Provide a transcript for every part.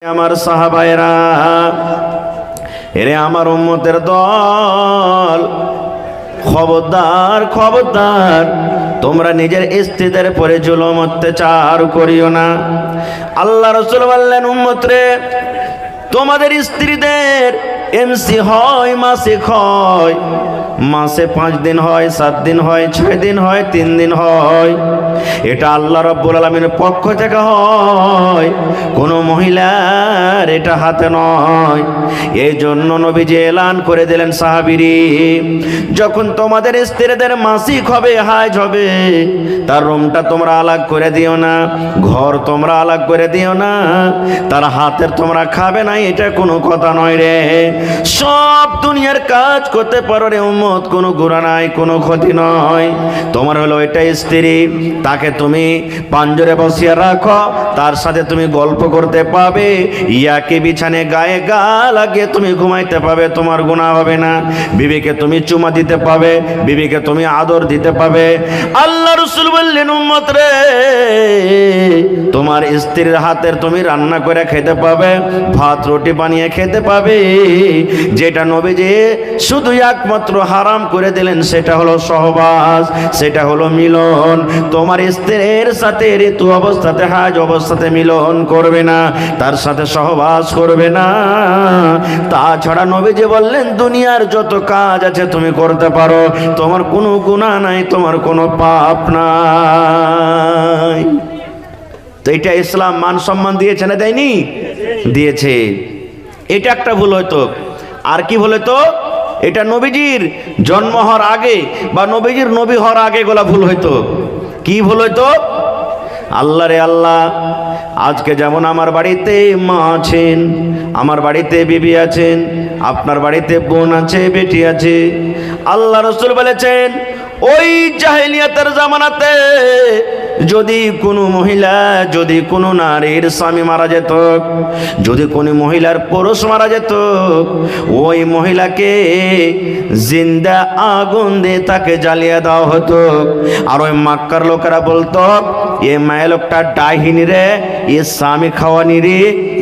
আমার সাহাবায়েরা, এরে আমার উম্মতের দল, খবরদার খবরদার, তোমরা নিজের স্ত্রীদের পরে জুলুম অত্যাচার করিও না। আল্লাহ রাসূল বললেন, উম্মত রে, তোমাদের স্ত্রীদের এমসি হয়, মাসিক হয়, মাসে 5 দিন হয়, 7 দিন হয়, 6 দিন হয়, 3 দিন হয়, এটা আল্লাহ রাব্বুল আলামিনের পক্ষ থেকে হয়, কোনো মহিলার এটা হাতে নয়। এই জন্য নবীজি এলান করে দিলেন, সাহাবীরে, যখন তোমাদের স্ত্রীদের মাসিক হবে, হাইজ হবে, তার রুমটা তোমরা আলাদা করে দিও না, ঘর তোমরা আলাদা করে দিও না, তার হাতের তোমরা খাবে না, এটা কোনো কথা নয় রে। সব দুনিয়ার কাজ করতে পারো রে উম্মত, কোনো গুনাহ নাই, কোনো ক্ষতি নয়। তোমার হলো এটা স্ত্রী, তাকে তুমি পাঞ্জরে বসিয়ে রাখো, তার সাথে তুমি গল্প করতে পাবে, ইয়াকে বিছানে গায়ে গা লাগিয়ে তুমি ঘুমাইতে পাবে, তোমার গুনাহ হবে না। বিবিকে তুমি চুমা দিতে পাবে, বিবিকে তুমি আদর দিতে পাবে। আল্লাহ রাসূল বললেন, উম্মত রে, তোমার স্ত্রীর হাতের তুমি রান্না করে খেতে পাবে, ভাত রুটি বানিয়ে খেতে পাবে। যেটা নবীজি শুধু একমাত্র হারাম করে দিলেন, সেটা হলো সহবাস, সেটা হলো মিলন। তোমার স্ত্রীর সাথে ঋতু অবস্থাতে, হাজ অবস্থাতে মিলন করবে না, তার সাথে সহবাস করবে না। তাছাড়া নবীজি বললেন, দুনিয়ার যত কাজ আছে তুমি করতে পারো, তোমার কোনো গুনাহ নাই, তোমার কোনো পাপ নাই। তো এটা ইসলাম মান সম্মান দিয়েছে না দেয়নি? দিয়েছে। এটা একটা ভুল হয়তো। আর কি ভুল হতো? এটা নবীজির জন্ম হওয়ার আগে বা নবীজির নবী হওয়ার আগে গোলা ভুল হইতো। কি ভুল হইতো? আল্লাহ রে আল্লাহ, আজকে যেমন আমার বাড়িতে মা আছেন, আমার বাড়িতে বিবি আছেন, আপনার বাড়িতে বোন আছে, বেটি আছে। আল্লাহ রাসূল বলেছেন, ওই জাহেলিয়াতের জামানাতে যদি কোনো মহিলা, যদি কোনো নারীর স্বামী মারা যেত, যদি কোনো মহিলার পুরুষ মারা যেত, ওই মহিলাকে জিন্দা আগুন দিয়ে তাকে জ্বালিয়ে দেওয়া হতো। আর ওই মক্কার লোকেরা বলতো, এ মায়ের লোকটা ডাহিনী রে, এ স্বামী খাওয়ানি রে,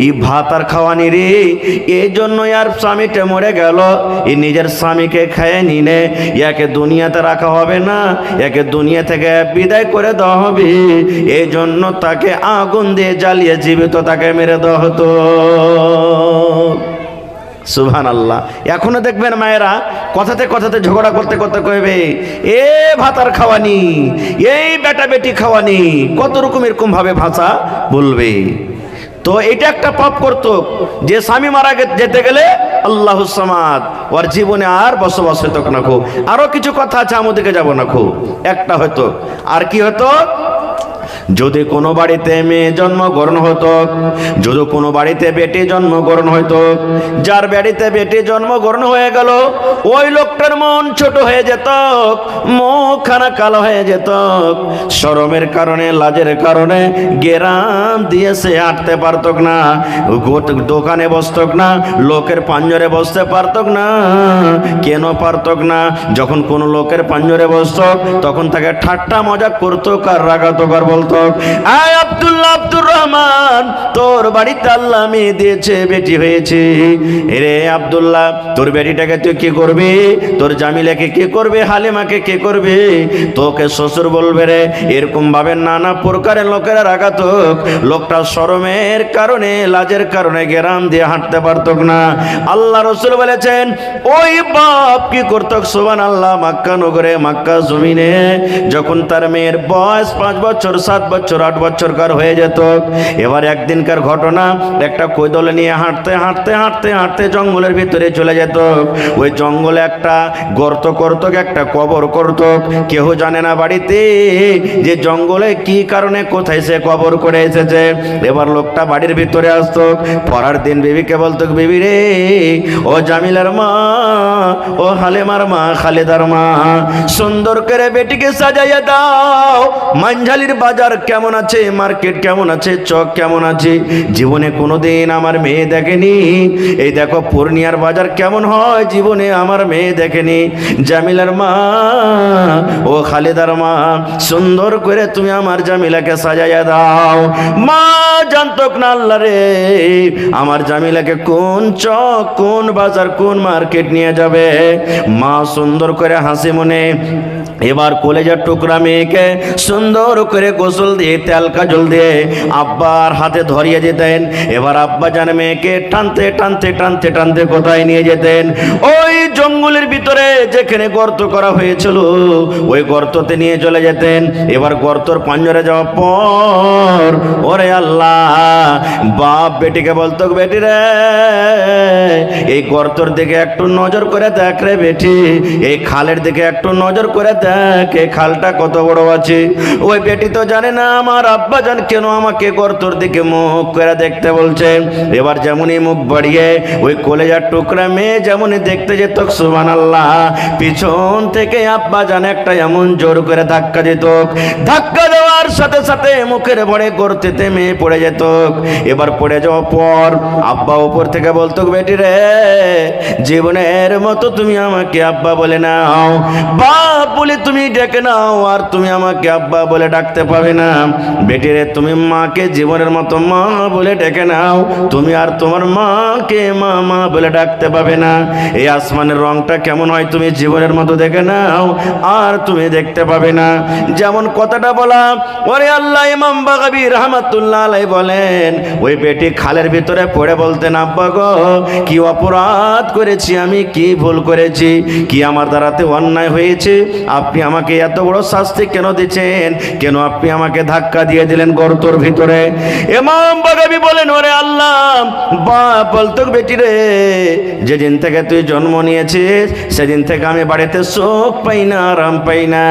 ই ভাতার খাওয়ানি রে, এই জন্য আর স্বামীটা মরে গেল, এ নিজের স্বামীকে খেয়ে নিনে, ইয়াকে দুনিয়াতে রাখা হবে না, একে দুনিয়া থেকে বিদায় করে দেওয়া হবে, এই জন্য তাকে আগুন দিয়ে জ্বালিয়ে জীবিত তাকে মেরে দেওয়া হতো। সুবহানাল্লাহ। এখনো দেখবেন মায়েরা কথাতে কথাতে ঝগড়া করতে করতে কইবে, এ ভাতার খাওয়ানি, এই বেটা বেটি খাওয়ানি, কত রকম এরকম ভাবে ভাষা বলবে। তো এটা একটা পাপ করতো, যে স্বামী মারা যেতে গেলে আল্লাহুস সামাদ, ওর জীবনে আর বসবাস হতো না। খো আরো কিছু কথা আছে, আমাদেরকে যাব না। খো একটা হতো। আর কি হতো? যদি কোনো বাড়িতে মেয়ে জন্মগ্রহণ হতো, যদি কোনো বাড়িতে বেটি জন্মগ্রহণ হইতো, যার বাড়িতে বেটি জন্মগ্রহণ হয়ে গেল, ওই লোকটার মন ছোট হয়ে যেত, মুখখানা কালো হয়ে যেত, শরমের কারণে, লাজের কারণে গেরাম দিয়ে সে হাঁটতে পারত না, দোকানে বসত না, লোকের পাঞ্জরে বসতে পারত না। কেন পারত না? যখন কোনো লোকের পাঞ্জরে বসত, তখন তাকে ঠাট্টা মজা করতো, কার রাগাতো, কার বলতো, আয় আব্দুল্লাহ, আব্দুর রহমান, তোর বাড়িতে আল্লাহ মেয়ে দিয়েছে, বেটি হয়েছে, রে আব্দুল্লাহ, তোর বেটিটাকে তুই কি করবি? তোর জামিলাকে কে করবে? হালিমাকে কে করবে? তোকে শ্বশুর বলবে রে। এরকম ভাবে নানা প্রকারের লোকেরা রাগাত। লোকটা শরমের কারণে, লাজের কারণে গেরাম দিয়ে হাঁটতে পারত না। আল্লাহ রাসূল বলেছেন, ওই বাপ কি করত? সুবহানাল্লাহ। মক্কা নগরে, মক্কা জমিনে যখন তার মেয়ের বয়স 5 বছর, 7 বছর, 8 বছরকার হয়ে যেত, এবার একদিনকার ঘটনা, একটা কৈদল নিয়ে হাঁটতে হাঁটতে হাঁটতে হাঁটতে জঙ্গলের ভিতরে চলে যেত। ওই জঙ্গলে একটা গর্ত করত, একটা কবর করত। কেউ জানে না বাড়িতে যে জঙ্গলে কি কারণে, কোথায় সে কবর করে এসেছে। এবার লোকটা বাড়ির ভিতরে আসতো, পরের দিন বিবিকে বলতো, বিবি রে, ও জামিলার মা, ও হালিমার মা, খালেদার মা, সুন্দর করে বেটিকে সাজাইয়া দাও, মানঝালির বাজার কেমন আছে, মার্কেট কেমন আছে, চক কেমন আছে, জীবনে কোনোদিন আমার মেয়ে দেখেনি। এই দেখো পূর্ণিয়ার বাজার কেমন হয়, জীবনে আমার মেয়ে দেখেনি। জামিলার মা, ও খালেদার মা, সুন্দর করে তুমি আমার জামিলাকে সাজাইয়া দাও। মা জানতক না আল্লাহ রে, আমার জামিলাকে কোন চক, কোন বাজার, কোন মার্কেট নিয়ে যাবে। মা সুন্দর করে হাসি মনে এবার কলেজার টুকরা মেয়েকে সুন্দর করে গোসল দিয়ে তেল কাজল দিয়ে আব্বার হাতে ধরিয়ে যেতেন। এবার আব্বা জানে মেয়েকে টানতে টানতে টানতে টানতে কোথায় নিয়ে যেতেন? ওই জঙ্গলের ভিতরে যেখানে গর্ত করা হয়েছিল ওই গর্ততে নিয়ে চলে যেতেন। এবার গর্তর পাঞ্জরে যাওয়ার পর ওরে আল্লাহ, বাপ বেটিকে বলতো, বেটি রে এই গর্তর দিকে একটু নজর করে দেখ রে বেটি, এই খালের দিকে একটু নজর করে দেখ, এই খালটা কত বড় আছে। ওই বেটি তো জানে না আমার আব্বা জান কেন আমাকে গর্তর দিকে মুখ করে দেখতে বলছে। এবার যেমনই মুখ বাড়িয়ে ওই কলেজার টুকরা মেয়ে যেমনই দেখতে যেত, সুবহানাল্লাহ, পিছন থেকে আব্বা জান একটা এমন জোর করে ধাক্কা দিত, ধাক্কা দেওয়ার সাথে সাথে মুখের ভরে গর্তেতে মেয়ে পড়ে যেত। এবার পড়ে যাওয়ার পর আব্বা উপর থেকে বলতো, বেটি রে জীবনের মতো তুমি আমাকে আব্বা বলে নাও, বাপ বলে তুমি ডেকে নাও, আর তুমি আমাকে আব্বা বলে ডাকতে পাবে না। বেটি রে তুমি মাকে জীবনের মতো মা বলে ডেকে নাও, তুমি আর তোমার মাকে মা মা বলে ডাকতে পাবে না। এই আসমানের রংটা কেমন হয় তুমি জীবনের মতো দেখে নাও, আর তুমি দেখতে পাবে না। যেমন কথাটা বলা, ওরে আল্লাহ, ইমাম বাগাবী রাহমাতুল্লাহ আলাইহি বলেন, ওই বেটি খালের ভিতরে পড়ে বলতেন, আব্বা গো কি অপরাধ করেছি আমি, কি ভুল করেছি, কি আমার দ্বারাতে অন্যায় হয়েছে, আপনি আমাকে এত বড় শাস্তি কেন দিচ্ছেন, কেন আপনি আমাকে ধাক্কা দিয়ে দিলেন গর্তর ভিতরে? ইমাম বাগাবী বলেন, ওরে আল্লাহ, বাপ বলতো, বেটি রে যেদিন থেকে তুই জন্ম নিয়েছিস সেদিন থেকে আমি বাড়িতে সুখ পাই না, আরাম পাই না।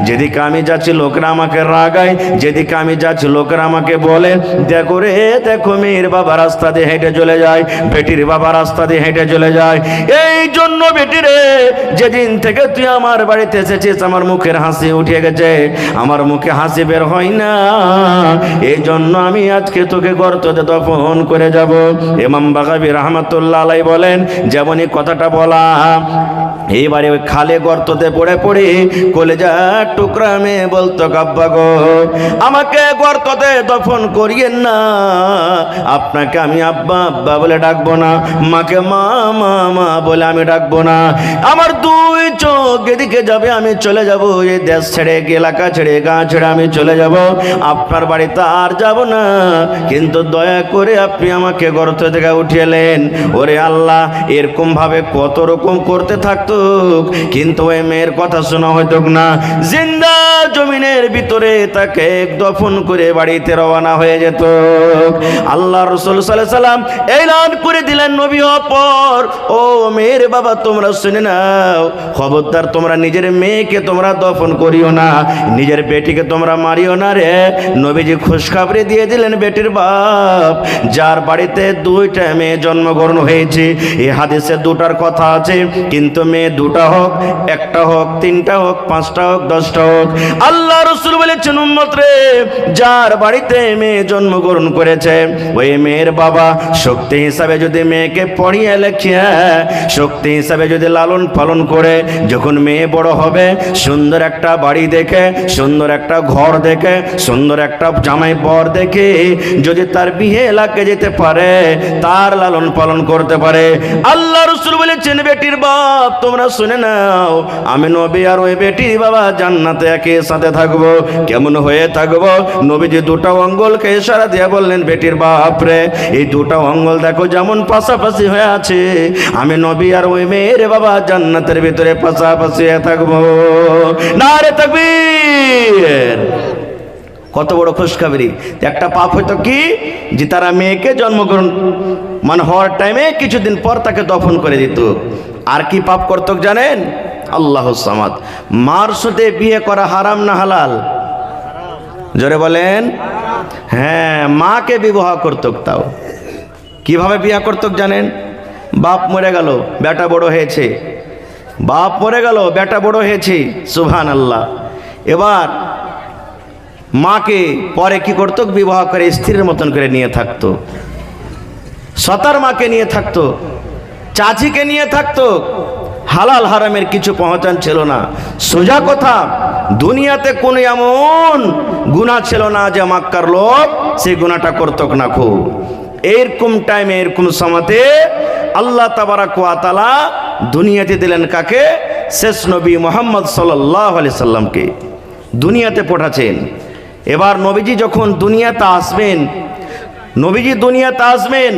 যেদিকে আমি যাচ্ছি লোকেরা আমাকে রাগায়, যেদিকে আমি যাচ্ছি লোকেরা আমাকে বলে, দেখো রে দেখো মেয়ের বাবা রাস্তা দিয়ে হেঁটে চলে যায়, বেটির বাবা রাস্তা দিয়ে হেঁটে চলে যায়। এই জন্য বেটি রে যেদিন থেকে তুই আমার বাড়িতে এসেছিস আমার মুখের হাসি উঠে গেছে, আমার মুখে হাসি বের হয় না, এই জন্য আমি আজকে তোকে গর্ততে দফন করে যাব। ইমাম বাগাবী রাহমাতুল্লাহ আলাইহি বলেন, যেমনই কথাটা বলা, এইবারে ওই খালে গর্ততে পড়ে পড়ে কলেজার টুকরা মেয়ে বলতো, আব্বা গো আমাকে গর্ততে দফন করিয়েন না, আপনাকে আমি আব্বা আব্বা বলে ডাকবো না, মাকে মা মা মা বলে আমি ডাকবো না, আমার দুই চোখ এদিকে যাবে, আমি চলে যাব, এই দেশ ছেড়ে এলাকা ছেড়ে গা ছেড়ে আমি চলে যাব, আপনার বাড়িতে আর যাব না, কিন্তু দয়া করে আপনি আমাকে গর্ত থেকে উঠিয়েলেন। ওরে আল্লাহ, এরকম ভাবে কত রকম করতে থাকতো, কিন্তু ওই মেয়ের কথা শোনা হতো না। জিন্দা জমিনের ভিতরে তাকে দফন করে বাড়িতে রওনা হয়ে যেত। আল্লাহ রাসূল সাল্লাল্লাহু আলাইহি সাল্লাম এলান করে দিলেন, নবী হওয়ার পর, ও মেয়ের বাবা তোমরা শুনে নাও, খবরদার তোমরা নিজের মেয়েকে তোমরা দফন করিও না, নিজের বেটিকে তোমরা মারিও না রে। নবীজি খুশখবরি দিয়ে দিলেন, বেটির বাপ যার বাড়িতে দুইটা মেয়ে জন্মগ্রহণ হয়েছে, এই হাদিসে দুটার কথা আছে, কিন্তু মেয়ে দুটা হোক, একটা হোক, তিনটা হোক, পাঁচটা হোক, 10টা হোক, আল্লাহ রাসূল বলেছেন, উম্মত রে যার বাড়িতে মেয়ে জন্মগ্রহণ করেছে ওই মেয়ের বাবা শক্তি হিসাবে যদি মেয়েকে পড়িয়ে লেখিয়ে, শক্তি হিসাবে যদি লালন পালন করে, যখন মেয়ে বড় হবে সুন্দর একটা বাড়ি দেখে, সুন্দর একটা ঘর দেখে, সুন্দর একটা জামাই বর দেখে যদি তার বিয়ে এলাকে যেতে পারে, তার লালন পালন করতে পারে, আল্লাহ রাসূল বলেছেন, বেটির বাপ তোমরা শুনে নাও, আমি নবী আর ওই বেটির বাবা জান্নাতে একই সাথে থাকবো। কেমন হয়ে থাকবো? নবীজি দুটো অঙ্গলকে ইশারা দিয়ে বললেন, বেটির বাপ রে এই দুটো অঙ্গল দেখো যেমন পাশাপাশি হয়ে আছে, আমি নবী আর ওই মেয়ের বাবা জান্নাতের ভিতরে পাশাপাশি হয়ে থাকবো। নারে তাকবীর! কত বড় খুশখবরি! একটা পাপ হয়তো কি, যে তারা মেয়েকে জন্মগ্রহণ হওয়ার টাইমে কিছুদিন পর তাকে দফন করে দিত। আর কি পাপ করত জানেন? আল্লাহুস সামাদ। মার সাথে বিয়ে করা হারাম না হালাল? জোরে বলেন। হ্যাঁ, মাকে বিবাহ করত। তাও কিভাবে বিয়ে করত জানেন? বাপ মরে গেল, বেটা বড় হয়েছে, বাপ মরে গেল, বেটা বড় হয়েছে, সুবহানাল্লাহ। এবার মাকে পরে কি করতো, বিবাহ করে স্ত্রীর মতন করে নিয়ে থাকতো, সতার মাকে নিয়ে থাকতো, চাচিকে নিয়ে থাকতো। হালাল হারামের কিছু পহচান ছিল না। সোজা কথা, দুনিয়াতে কোনো এমন গুনাহ ছিল না যে মক্কার লোক সেই গুনাহটা করত না। খুব এরকম টাইমে, এরকম সময়তে আল্লাহ তাবারাক ওয়া তাআলা দুনিয়াতে দিলেন কাকে? শেষ নবী মুহাম্মদ সাল্লাল্লাহু আলাইহি সাল্লামকে দুনিয়াতে পাঠাচ্ছেন। এবার নবীজি যখন দুনিয়াতে আসবেন, নবীজি দুনিয়াতে আসবেন,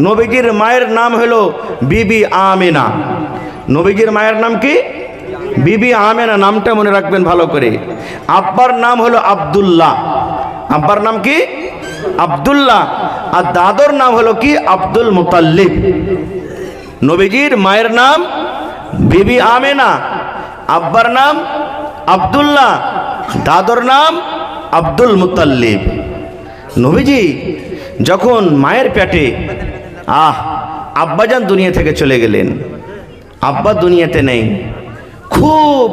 নবীজির মায়ের নাম হলো বিবি আমেনা। নবীজির মায়ের নাম কি? বিবি আমেনা। নামটা মনে রাখবেন ভালো করে। আব্বার নাম হলো আব্দুল্লাহ। আব্বার নাম কি? আব্দুল্লাহ। আর দাদর নাম হলো কি? আব্দুল মুতাল্লিব। নবীজির মায়ের নাম বিবি আমেনা, আব্বার নাম আব্দুল্লাহ, দাদর নাম আব্দুল মুতাল্লিব। নবীজি যখন মায়ের পেটে আব্বাজান দুনিয়া থেকে চলে গেলেন, আব্বা দুনিয়াতে নেই। খুব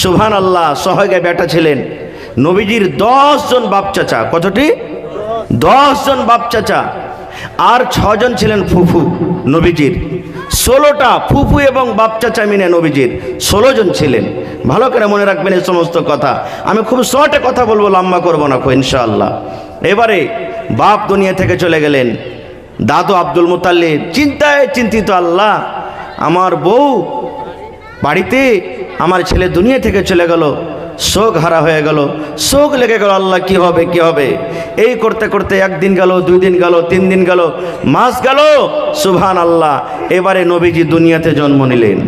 সুবহানাল্লাহ, সহায়গায় বেটা ছিলেন। নবীজির 10 জন বাপ চাচা। কতটি? 10 জন বাপ চাচা। আর 6 জন ছিলেন ফুফু নবীজির। 16টা ফুফু এবং বাপ চাচা মিলে নবীজির 16 জন ছিলেন। ভালো করে মনে রাখবেন এই সমস্ত কথা। আমি খুব শর্টে কথা বলবো, লম্বা করবো না ইনশাআল্লাহ। এবারে বাপ দুনিয়া থেকে চলে গেলেন, দাদু আব্দুল মুতাল্লিব চিন্তায় চিন্তিত, আল্লাহ আমার বউ বাড়িতে, আমার ছেলে দুনিয়া থেকে চলে গেল, শোক হারা হয়ে গেল, শোক লেগে গেল। আল্লাহ কি হবে, কি হবে? এই করতে করতে 1 দিন গেল, 2 দিন গেল, 3 দিন গেল, মাস গেল। সুবহানাল্লাহ। এবারে নবীজি দুনিয়াতে জন্ম নিলেন।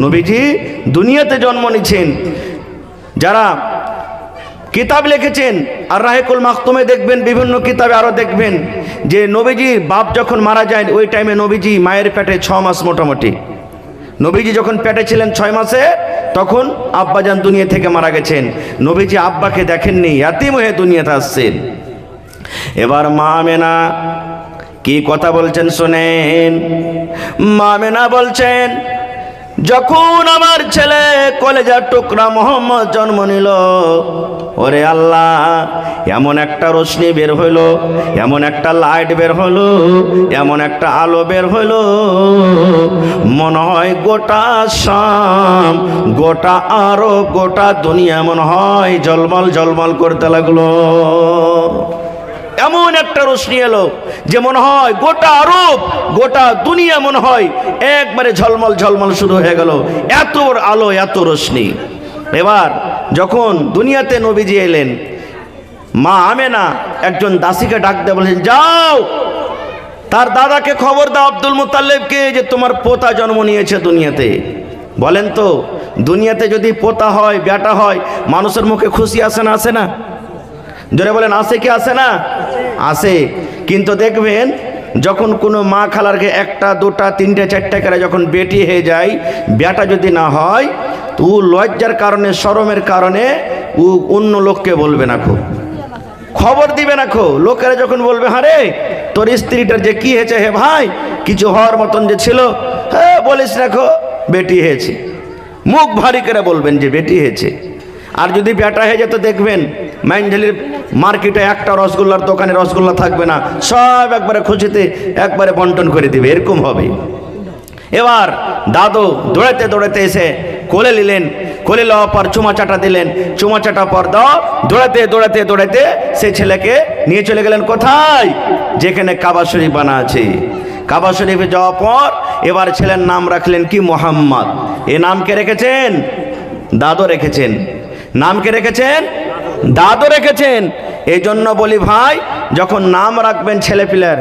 নবীজি দুনিয়াতে জন্ম নিচ্ছেন। যারা কিতাব লিখেছেন আর রাহিকুল মাকতুমে দেখবেন, বিভিন্ন কিতাবে আরও দেখবেন যে নবীজি বাপ যখন মারা যায় ওই টাইমে নবীজি মায়ের পেটে 6 মাস মোটামুটি। নবীজি যখন পেটে ছিলেন 6 মাসে, তখন আব্বাজান দুনিয়া থেকে মারা গেছেন। নবীজি আব্বাকে দেখেননি, ইয়াতীম হয়ে দুনিয়াতে আসছেন। এবার মা আমেনা কি কথা বলছেন শোনেন। মা আমেনা বলছেন, যখন আমার ছেলে কলেজার টুকরা মোহাম্মদ জন্ম নিল, ওরে আল্লাহ এমন একটা রোশনি বের হইলো, এমন একটা লাইট বের হলো, এমন একটা আলো বের হইলো, মনে হয় গোটা শাম, গোটা আরব, গোটা দুনিয়া মনে হয় ঝলমল ঝলমল করতে লাগলো। এমন একটা রোশনি এলো যে মনে হয় গোটা আরব, গোটা দুনিয়া মনে হয় একবারে ঝলমল ঝলমল শুরু হয়ে গেল। এত আলো, এত রোশনি। এবার যখন দুনিয়াতে নবীজি এলেন, মা আমেনা একজন দাসীকে ডাক দিয়ে বলেন, যাও তার দাদাকে খবর দাও আব্দুল মুতাল্লিবকে যে তোমার পোতা জন্ম নিয়েছে দুনিয়াতে। বলেন তো, দুনিয়াতে যদি পোতা হয়, বেটা হয়, মানুষের মুখে খুশি আসে না? আসে না? জোরে বলেন, আসে কি আসে না? আসে। কিন্তু দেখবেন যখন কোনো মা খালারকে 1টা 2টা 3টে 4টে করে যখন বেটি হয়ে যায়, বেটা যদি না হয়, তো ও লজ্জার কারণে, শরমের কারণে ও অন্য লোককে বলবে না, খবর দিবে না। লোকেরা যখন বলবে, হারে তোর স্ত্রীটার যে কি হয়েছে, হে ভাই কিছু হওয়ার মতন যে ছিল, হ্যাঁ বলিস না, বেটি হয়েছে, মুখ ভারী করে বলবেন যে বেটি হয়েছে। আর যদি বেটা হয়ে যেত, দেখবেন মাইনঝালির মার্কেটে একটা রসগোল্লার দোকানে রসগোল্লা থাকবে না, সব একবারে খুশিতে একবারে বন্টন করে দিবে, এরকম হবে। এবার দাদু দৌড়াতে দৌড়াতে এসে কোলে নিলেন, কোলে লওয়ার পর চুমা চাটা দিলেন, চুমা চাটা পর দৌড়াতে দৌড়াতে দৌড়াতে সেই ছেলেকে নিয়ে চলে গেলেন কোথায়? যেখানে কাবা শরীফ বানা আছে। কাবা শরীফে যাওয়ার পর এবার ছেলের নাম রাখলেন কি? মুহাম্মদ। এ নাম কে রেখেছেন? দাদু রেখেছেন। নাম কে রেখেছেন? দাদু রেখেছেন। এই জন্য বলি ভাই, যখন নাম রাখবেন ছেলে পিলার,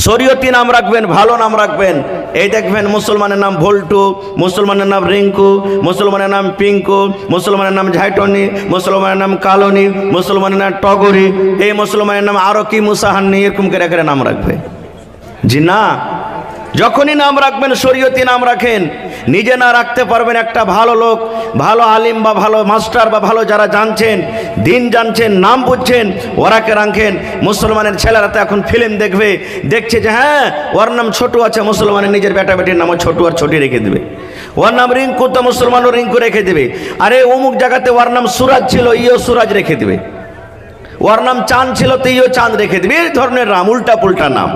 শরীয়তি নাম রাখবেন, ভালো নাম রাখবেন। এই দেখবেন মুসলমানের নাম ভল্টু, মুসলমানের নাম রিঙ্কু, মুসলমানের নাম পিঙ্কু, মুসলমানের নাম ঝাইটনি, মুসলমানের নাম কালনি, মুসলমানের নাম টগরি, এই মুসলমানের নাম আরো কি মুসাহান্নি, এরকম করে করে নাম রাখবে। জি না, যখনই নাম রাখবেন শরীয়তি নাম রাখেন। নিজে না রাখতে পারবেন, একটা ভালো লোক, ভালো আলিম বা ভালো মাস্টার বা ভালো যারা জানছেন, দিন জানছেন, নাম বুঝছেন, ওরাকে রাখেন। মুসলমানের ছেলেরা তো এখন ফিল্ম দেখছে যে হ্যাঁ ওর নাম ছোটু আছে, মুসলমানের নিজের বেটা বেটির নামও ছোটু আর ছোটি রেখে দেবে। ওর নাম রিঙ্কু, তো মুসলমানও রিঙ্কু রেখে দেবে। আরে অমুক জায়গাতে ওর নাম সুরাজ ছিল, ইও সুরাজ রেখে দেবে। ওর নাম চাঁদ ছিল, তো ইও চাঁদ রেখে দেবে। এই ধরনের নাম, উল্টা পুল্টা নাম।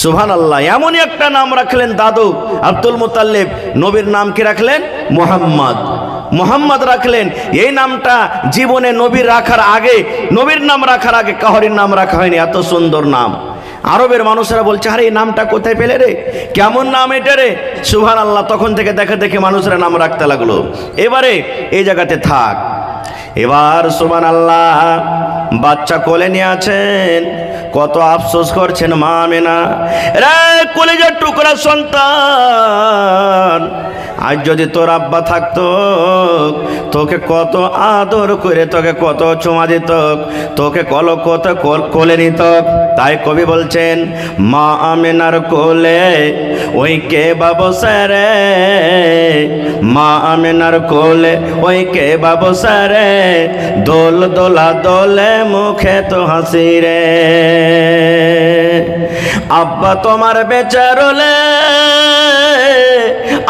সুবহানাল্লাহ। এমনই একটা নাম রাখলেন দাদু আব্দুল মুতাল্লিব, নবীর নাম কি রাখলেন? মুহাম্মদ। মুহাম্মদ রাখলেন। এই নামটা জীবনে নবীর রাখার আগে, নবীর নাম রাখার আগে কাহরির নাম রাখা হয়নি। এত সুন্দর নাম। আরবের মানুষেরা বলছে, আরে এই নামটা কোথায় পেলে রে, কেমন নাম এটা রে। সুবহানাল্লাহ। তখন থেকে দেখে দেখে মানুষেরা নাম রাখতে লাগলো। এবারে এই জায়গাতে থাক। এবার সুবহানাল্লাহ, বাচ্চা কোলে নিয়ে আছেন, কত আফসোস করছেন মা আমেনা। রে কলেজের টুকরা সন্তান, আজ যদি তোর আব্বা থাকতো, তোকে কত আদর করে, তোকে কত চুমা দিত, তোকে কত কোলে নিত। তাই কবি বলছেন, মা আমেনার কোলে ওই কে বাবসা রে, মা আমেনার কোলে ওই কে বাবসা রে, দোল দোলা দোলে মুখে তো হাসি রে। আব্বা তোমার বেচারলে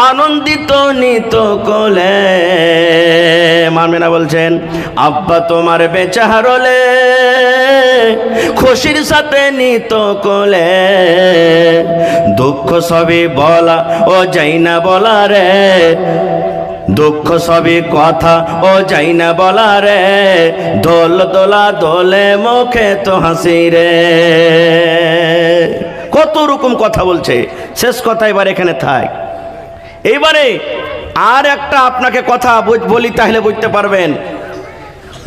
আনন্দিত নিত কোলে। মামিনা বলছেন, আব্বা তোমার বেচারলে খুশির সাথে নিত কোলে। দুঃখ সবই বলা ও যাই না বলা রে, দুঃখ সবই কথা ও যাই না বলা রে, দোল দোলা দোলে মুখে তো হাসি রে। কত রকম কথা বলছে, শেষ কথা এবার এখানে থাক। এইবারে আর একটা আপনাকে কথা বলি, তাহলে বুঝতে পারবেন।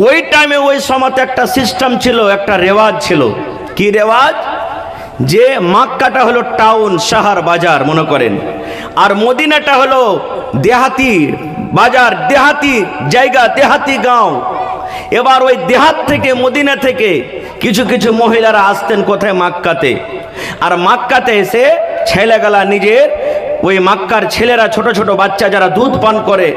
ওই টাইমে ওই সময়তে একটা সিস্টেম ছিল, একটা রেওয়াজ ছিল। কি রেওয়াজ? যে মক্কাটা হলো টাউন, শহর, বাজার মনে করেন, আর মদিনাটা হলো দেহাতি বাজার, দেহাতি জায়গা, দেহাতি গাঁও। এবার ওই দেহাত থেকে, মদিনা থেকে কিছু কিছু মহিলারা আসতেন কোথায়? মক্কাতে। আর মক্কাতে এসে ছেলেগুলা নিজের, ওই মক্কার ছেলেরা, ছোট ছোট বাচ্চা যারা দুধ পান করে,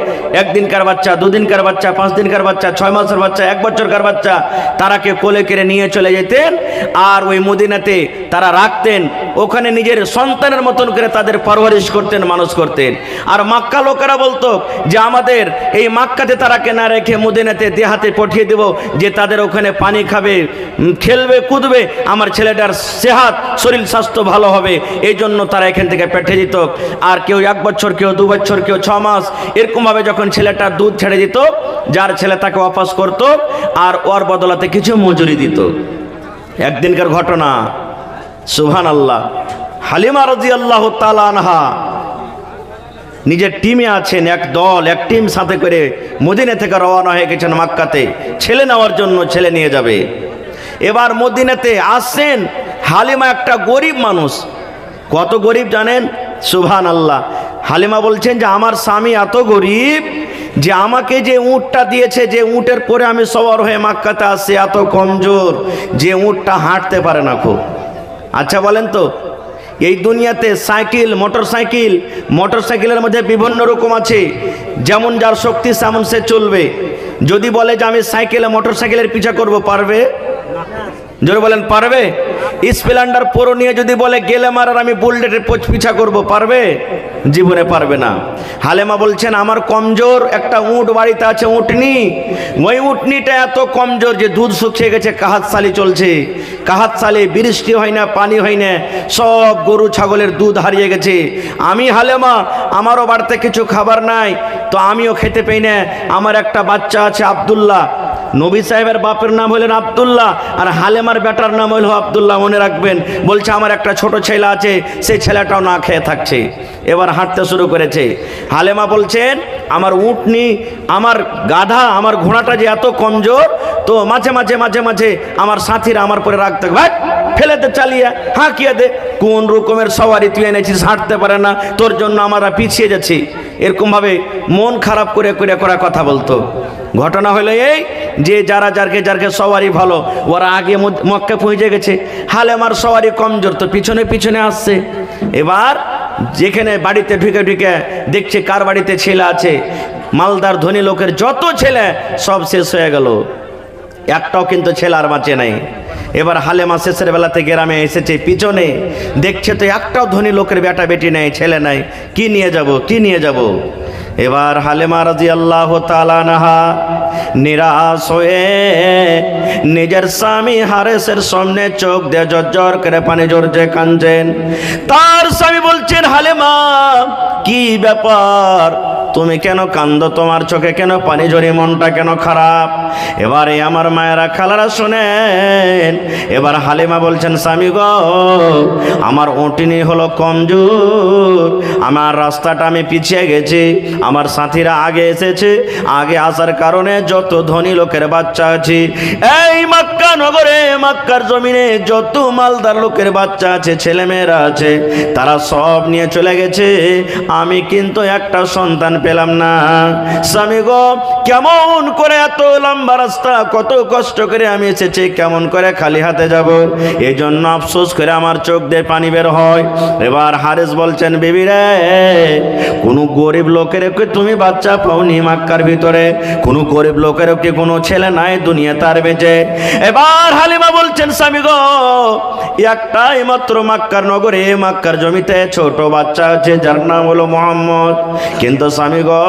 একদিনকার বাচ্চা, দুদিনকার বাচ্চা, 5 দিনকার বাচ্চা, 6 মাসের বাচ্চা, 1 বছরকার বাচ্চা, তারাকে কোলে করে নিয়ে চলে যেতেন। আর ওই মদিনাতে তারা রাখতেন, ওখানে নিজের সন্তানের মতন করে তাদের পরবরিশ করতেন, মানুষ করতেন। আর মক্কা লোকেরা বলতো যে আমাদের এই মক্কাতে তারাকে না রেখে মদিনাতে দেহাতে পাঠিয়ে দেব, যে তাদের ওখানে পানি খাবে, খেলবে, কুদবে, আমার ছেলেটার সেহাত, শরীর স্বাস্থ্য ভালো হবে, এই জন্য তারা এখান থেকে পাঠিয়ে দিত। আর কেউ 1 বছর, কেউ 2 বছর, কেউ 6 মাস, এরকমভাবে যখন ছেলেটা দুধ ছেড়ে দিত, যার ছেলে তাকে ওয়াপাস করত, আর ওর বদলাতে কিছু মজুরি দিত। একদিনকার ঘটনা। সুবহানাল্লাহ। হালিমা রাদিয়াল্লাহু তাআলা আনহা নিজের টিমে আছেন, এক দল, এক টিম সাথে করে মদিনা থেকে রওনা হয়ে গেছেন মক্কাতে ছেলে নেওয়ার জন্য, ছেলে নিয়ে যাবে। এবার মদিনাতে আসছেন, হালিমা একটা গরিব মানুষ। কত গরিব জানেন? সুবহানাল্লাহ। হালিমা বলছেন যে আমার স্বামী এত গরিব যে আমাকে যে উটটা দিয়েছে, যে উটের পরে আমি সওয়ার হয়ে মক্কাতে আসছি, এত কমজোর যে উটটা হাঁটতে পারে না খুব। আচ্ছা বলেন তো, এই দুনিয়াতে সাইকেল, মোটরসাইকেলের মধ্যে বিভিন্ন রকম আছে, যেমন যার শক্তি তেমন সে চলবে। যদি বলে যে আমি সাইকেলে, মোটরসাইকেলের পিছা করব, পারবে? জোরে বলেন, পারবে? স্প্লেন্ডার প্রো নিয়ে যদি বলে গেলে মারার আমি বুলেটের পিছা করব, পারবে? জীবনে পারবে না। হালেমা বলছেন আমার কমজোর একটা উট বাড়িতে আছে, উটনি। ওই উটনিটা এত কমজোর যে দুধ শুকিয়ে গেছে, কাহাতশালি চলছে, কাহাতশালি, বৃষ্টি হয় না, পানি হয় না, সব গরু ছাগলের দুধ হারিয়ে গেছে। আমি হালেমা, আমারও বাড়িতে কিছু খাবার নাই, তো আমিও খেতে পাই না। আমার একটা বাচ্চা আছে আব্দুল্লাহ, নবী সাহেবের বাপের নাম হলেন আব্দুল্লাহ, আর হালেমার বেটার নাম হলো আব্দুল্লাহ, মনে রাখবেন। বলছে আমার একটা ছোট ছেলে আছে, সেই ছেলেটাও না খেয়ে থাকছে। এবার হাঁটতে শুরু করেছে। হালেমা বলছেন আমার উটনি, আমার গাধা, আমার ঘোড়াটা যে এত কমজোর, তো মাঝে মাঝে মাঝে মাঝে আমার সাথীরা আমার পরে রাখতে, ভাই ফেলে দে, চালিয়ে হাঁকিয়ে দে, কোন রকমের সওয়ারি তুই এনেছিস, হাঁটতে পারে না, তোর জন্য আমরা পিছিয়ে যাচ্ছি। এরকমভাবে মন খারাপ করে করে করা কথা বলতো। ঘটনা হলো এই যে যারা যারকে সওয়ারি ভালো, ওরা আগে মক্কা পৌঁছে গেছে। হালেমার সওয়ারি কমজোর, তো পিছনে পিছনে আসছে। এবার যেখানে বাড়িতে ঢুকে ঢুকে দেখছে কার বাড়িতে ছেলে আছে, মালদার ধনী লোকের যত ছেলে সব শেষ হয়ে গেল, একটাও কিন্তু ছেলে আর বাঁচে নাই। এবার হালেমা শেষের বেলাতে গ্রামে এসেছে, পিছনে দেখছে তো একটাও ধনী লোকের বেটা বেটি নেই, ছেলে নাই, কি নিয়ে যাব, কি নিয়ে যাব। এবার হালেমা রাদিয়াল্লাহু তাআলা আনহা নিরাশ হয়ে নিজের স্বামী হারেসের সামনে চোখ দিয়ে জর্জর করে পানি ঝরছে, কাঁদছেন। তার স্বামী বলছেন, হালেমা কি ব্যাপার, তুমি কেন কান্দো, তোমার চোখে কেন পানি ঝরে, মনটা কেন খারাপ? এবারে আমার মায়েরা খালারা শোনেন। এবার হালিমা বলছেন, স্বামী গো, আমার ওটিনি হলো কমজোর, আমার রাস্তাটা আমি পিছিয়ে গেছি, আমার সাথীরা আগে এসেছে, আগে আসার কারণে যত ধনী লোকের বাচ্চা আছে এই মক্কা নগরে, মক্কার জমিনে যত মালদার লোকের বাচ্চা আছে, ছেলেমেয়েরা আছে, তারা সব নিয়ে চলে গেছে, আমি কিন্তু একটা সন্তান পেলাম না। স্বামী গো, কেমন করে এত লম্বা রাস্তা, কত কষ্ট করে আমি এসেছি, কেমন করে খালি হাতে যাব, এই জন্য আফসোস করে আমার চোখ দিয়ে পানি বের হয়। এবার হারেস বলছেন, বিবি রে, কোনো গরিব লোকের কি তুমি বাচ্চা পাওনি মক্কার ভিতরে? কোনো গরিব লোকের কি কোনো ছেলে নাই দুনিয়া তার বেঁচে? এবার হালিমা বলছেন, স্বামী গো, একটাই মাত্র মক্কার নগরে, মক্কার জমিতে ছোট বাচ্চা আছে, যার নাম হলো মোহাম্মদ। কিন্তু স্বামী গো,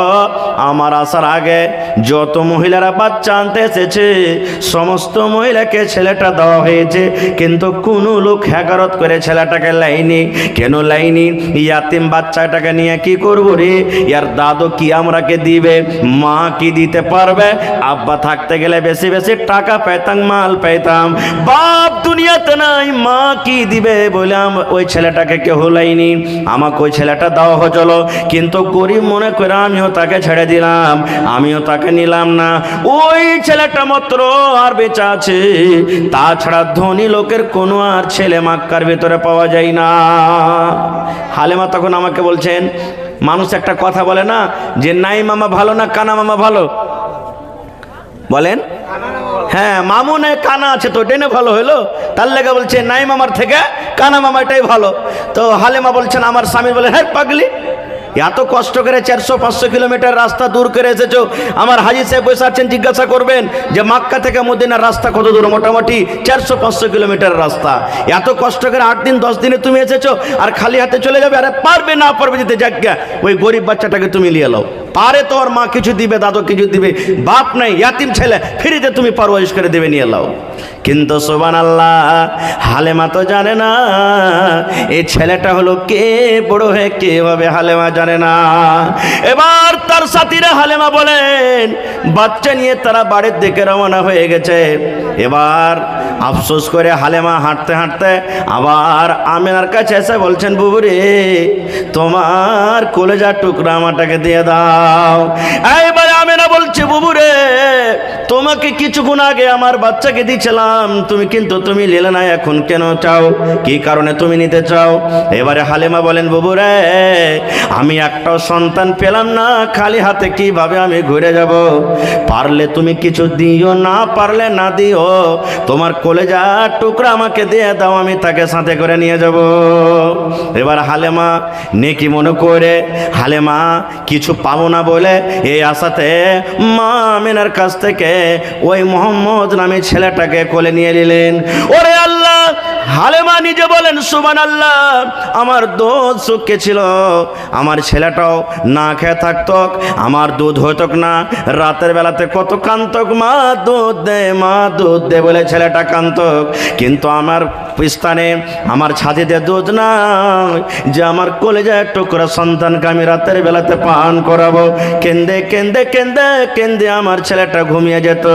আমার আসার আগে যত মহিলারা বাচ্চা আনতে এসেছে, সমস্ত মহিলাকে ছেলেটা দেওয়া হয়েছে, কিন্তু কোনো লোক হ্যাকারত করে ছেলেটাকে লাইনি। কেন লাইনি? ইয়াতিম বাচ্চাটাকে নিয়ে কি করবো রে? ইয়ার দাদু কি আমরাকে দিবে? মা কি দিতে পারবে? আব্বা থাকতে গেলে বেশি বেশি টাকা পেতাম, মাল পেতাম, বাপ দুনিয়াতে নাই, মা কি দিবে বললাম, ওই ছেলেটাকে কেউ লাইনি, আমাকে ওই ছেলেটা দেওয়া হয়েছিল, কিন্তু গরিব মনে করে আমিও তাকে ছেড়ে দিলাম, আমিও তাকে নিলাম না। ওই ছেলেটা মাত্র আর বেঁচে আছে, তাছাড়া ধনী লোকের কোনো আর ছেলে মক্কার ভিতরে পাওয়া যায় না। হালেমা তখন আমাকে বলছেন, মানুষ একটা কথা বলে না যে নাই মামা ভালো না কানা মামা ভালো, বলেন? হ্যাঁ, মামুনে কানা আছে তো ডেনে ভালো হলো, তার লেগে বলছে নাই মামার থেকে কানা মামাটাই ভালো। তো হালেমা বলছেন, আমার স্বামী বলে, হ্যাঁ পাগলি, এত কষ্ট করে 400-500 কিলোমিটার রাস্তা দূর করে এসেছো, আমার হাজি সাহেব বসে আছেন, জিজ্ঞাসা করবেন যে মক্কা থেকে মদিনার রাস্তা কত দূর? মোটামুটি 400-500 কিলোমিটার রাস্তা, এত কষ্ট করে 8 দিন 10 দিনে তুমি এসেছো, আর খালি হাতে চলে যাবে? আরে পারবে না, পারবে দিতে, যাজ্ঞা ওই গরিব বাচ্চাটাকে তুমি নিয়ে নাও, পারে তো ওর মা কিছু দিবে, দাদু কিছু দিবে, বাপ নাই, ইয়াতিম ছেলে, ফ্রিতে তুমি পারওয়ারিশ করে দেবে, নিয়ে নাও। কিন্তু সুবহানাল্লাহ, হালেমা তো জানে না এই ছেলেটা হলো কে, বড় হয়ে কে হবে, হালেমা জানে না। এবার তার সাথীরা হালেমা বলেন, বাচ্চা নিয়ে তারা বাড়ির দিকে রওনা হয়ে গেছে। এবার আফসোস করে হালেমা হাঁটতে হাঁটতে আবার আমিনার কাছে এসে বলছেন, বুবুরে, তোমার কলেজার টুকরা আমাটাকে দিয়ে দাও। এইবার আমিনা বলছে, বুবুরে, তোমাকে কিছুক্ষণ আগে আমার বাচ্চাকে দিয়েছিলাম, তুমি কিন্তু তুমি নিলে না, এখন কেন চাও, কি কারণে তুমি নিতে চাও? এবারে হালেমা বলেন, বুবুরে, আমি একটাও সন্তান পেলাম না, খালি হাতে কিভাবে আমি ঘুরে যাব? পারলে তুমি কিছু দিও, না পারলে না দিও, তোমার কলেজার টুকরা আমাকে দিয়ে দাও, আমি তাকে সাথে করে নিয়ে যাব। এবার হালেমা নেকি মনে করে, হালেমা কিছু পাবো না বলে এই আশাতে মা আমিনার কাছ থেকে ওই মোহাম্মদ নামে ছেলেটাকে কোলে নিয়ে নিলেন। ওরে আল্লাহ, হালেমা নিজে বলেন, সুবহানাল্লাহ, আমার দুধ শুকিয়ে ছিল, আমার ছেলেটাও না খেয়ে থাকতো, আমার দুধ হইতো না, রাতের বেলাতে কত কান্তক, মা দুধ দে, মা দুধ দে বলে ছেলেটা কান্তক, কিন্তু আমার স্থানে আমার ছাতিতে দুধ নাই যে আমার কলেজার টুকরা সন্তানকে আমি রাতের বেলাতে পান করাবো। কেন্দে কেন্দে কেন্দে কেন্দে আমার ছেলেটা ঘুমিয়ে যেত।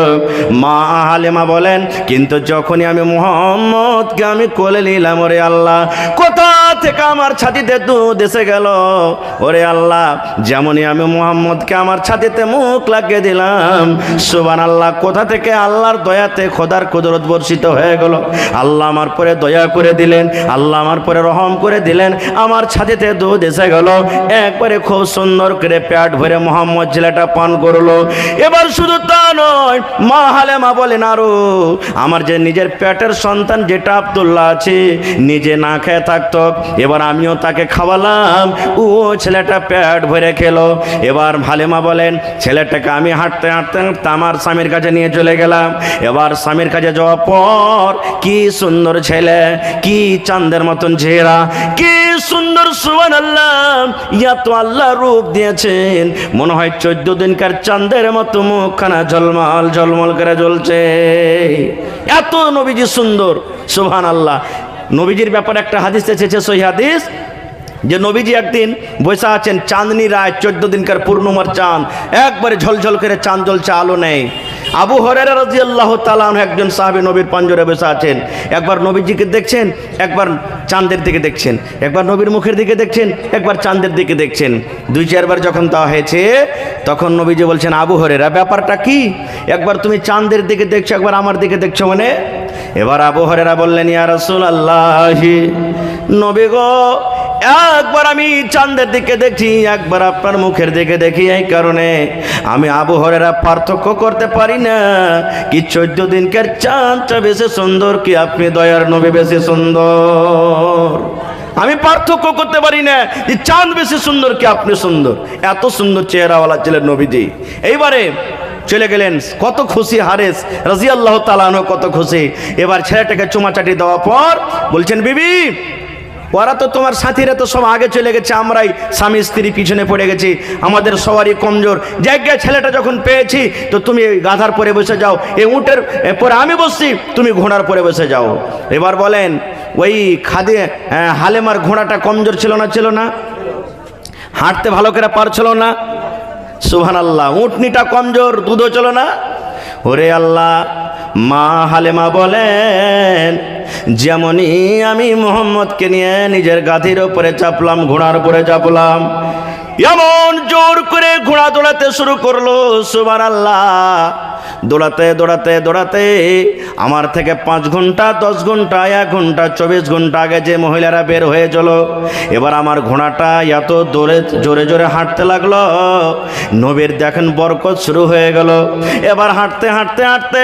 মা হালেমা বলেন, কিন্তু যখনই আমি মোহাম্মদকে আমি কোলে নিলাম, ওরে আল্লাহ, কোথা থেকে আমার ছাতিতে দুধ এসে গেল, ওরে আল্লাহ, যেমনই আমি মোহাম্মদকে আমার ছাতিতে মুখ লাগিয়ে দিলাম, সুবহানাল্লাহ, কোথা থেকে আল্লাহর দয়াতে খোদার কুদরত বর্ষিত হয়ে গেল। আল্লাহ আমার পরে দয়া করে দিলেন, আল্লাহ আমার পরে রহম করে দিলেন, আমার ছাতিতে দুধ এসে গেল, একবারে খুব সুন্দর করে পেট ভরে মোহাম্মদ ছেলেটা পান করলো। এবার শুধু তা নয়, মা হালেমা বলেন, আরো আমার যে নিজের পেটের সন্তান যেটা আব্দুল্লাহ আছে, নিজে না খেয়ে থাকতো, এবার আমিও তাকে খাওয়ালাম, ও ছেলেটা পেট ভরে খেলো। এবার হালিমা বলেন, ছেলেটাকে আমি হাঁটতে হাঁটতে হাঁটতে আমার স্বামীর কাছে নিয়ে চলে গেলাম। এবার স্বামীর কাছে যাওয়ার পর কি সুন্দর ছেলে, কি চাঁদের মতন চেহারা, কি সুন্দর, সুবহানাল্লাহ, ইয়া তো আল্লাহ রূপ দিয়েছেন, মনে হয় 14 দিনকার চাঁদের মতো মুখখানা ঝলমল ঝলমল করে জ্বলছে, এত নবীজি সুন্দর, সুবহানাল্লাহ। নবীজির ব্যাপারে একটা হাদিস এসেছে, সহিহ হাদিস, যে নবীজি একদিন বসে আছেন, চাঁদনি রায়, 14 দিনকার পূর্ণিমার চাঁদ, একবারে ঝলঝল করে চাঁদ জ্বলছে, আলো নেই। আবু হুরায়রা রাদিয়াল্লাহু তাআলা আনহু একজন সাহাবী নবীর পাঞ্জরে বসে আছেন, একবার নবীজিকে দেখছেন, একবার চাঁদের দিকে দেখছেন, একবার নবীর মুখের দিকে দেখছেন, একবার চাঁদের দিকে দেখছেন। 2-4 বার যখন তা হয়েছে, তখন নবীজি বলছেন, আবু হুরায়রা ব্যাপারটা কি, একবার তুমি চাঁদের দিকে দেখছো, একবার আমার দিকে দেখছো মানে? এবার আবু হুরায়রা বললেন, ইয়া রাসূলুল্লাহ, নবী গো, একবার আমি চাঁদের দিকে দেখি, একবার আপনার মুখের দিকে দেখি, এই কারণে আমি আবু হুরায়রা পার্থক্য করতে পারি না কি 14 দিনকার চাঁদটা বেশি সুন্দর, কি আপনি দয়ার নবী বেশি সুন্দর। আমি পার্থক্য করতে পারি না যে চাঁদ বেশি সুন্দর কি আপনি সুন্দর। এত সুন্দর চেহারাওয়ালা ছিলেন নবীজি। এইবারে চলে গেলেন, কত খুশি হারেস রাদিয়াল্লাহু তাআলা আনহু, কত খুশি। এবার ছেলেটাকে চুমাচাটি দেওয়ার পর বলছেন, বিবি, ওরা তো তোমার সাথীরা তো সব আগে চলে গেছে, আমরাই স্বামী স্ত্রী পিছনে পড়ে গেছি, আমাদের সবারই কমজোর জায়গায়। ছেলেটা যখন পেয়েছি, তো তুমি গাধার পরে বসে যাও, এই উটের পরে আমি বসছি, তুমি ঘোড়ার পরে বসে যাও। এবার বলেন, ওই হালেমার ঘোড়াটা কমজোর ছিল না? ছিল না? হাঁটতে ভালো করে পারছিল না? সুবহানাল্লাহ। উটনিটা কমজোর, দুধও ছিল না? ওরে আল্লাহ, মা হালেমা বলেন, যেমনই আমি মোহাম্মদকে নিয়ে নিজের গাধির উপরে চাপলাম, ঘোড়ার উপরে চাপলাম, এমন জোর করে ঘোড়া দৌড়াতে শুরু করলো, সুবহানাল্লাহ। দৌড়াতে দৌড়াতে দৌড়াতে আমার থেকে 5 ঘন্টা, 10 ঘন্টা, 1 ঘন্টা, 24 ঘন্টা আগে যে মহিলারা বের হয়ে চলো, এবার আমার ঘোড়াটা এত জোরে জোরে হাঁটতে লাগলো, নবীর দেখেন বরকত শুরু হয়ে গেল। এবার হাঁটতে হাঁটতে হাঁটতে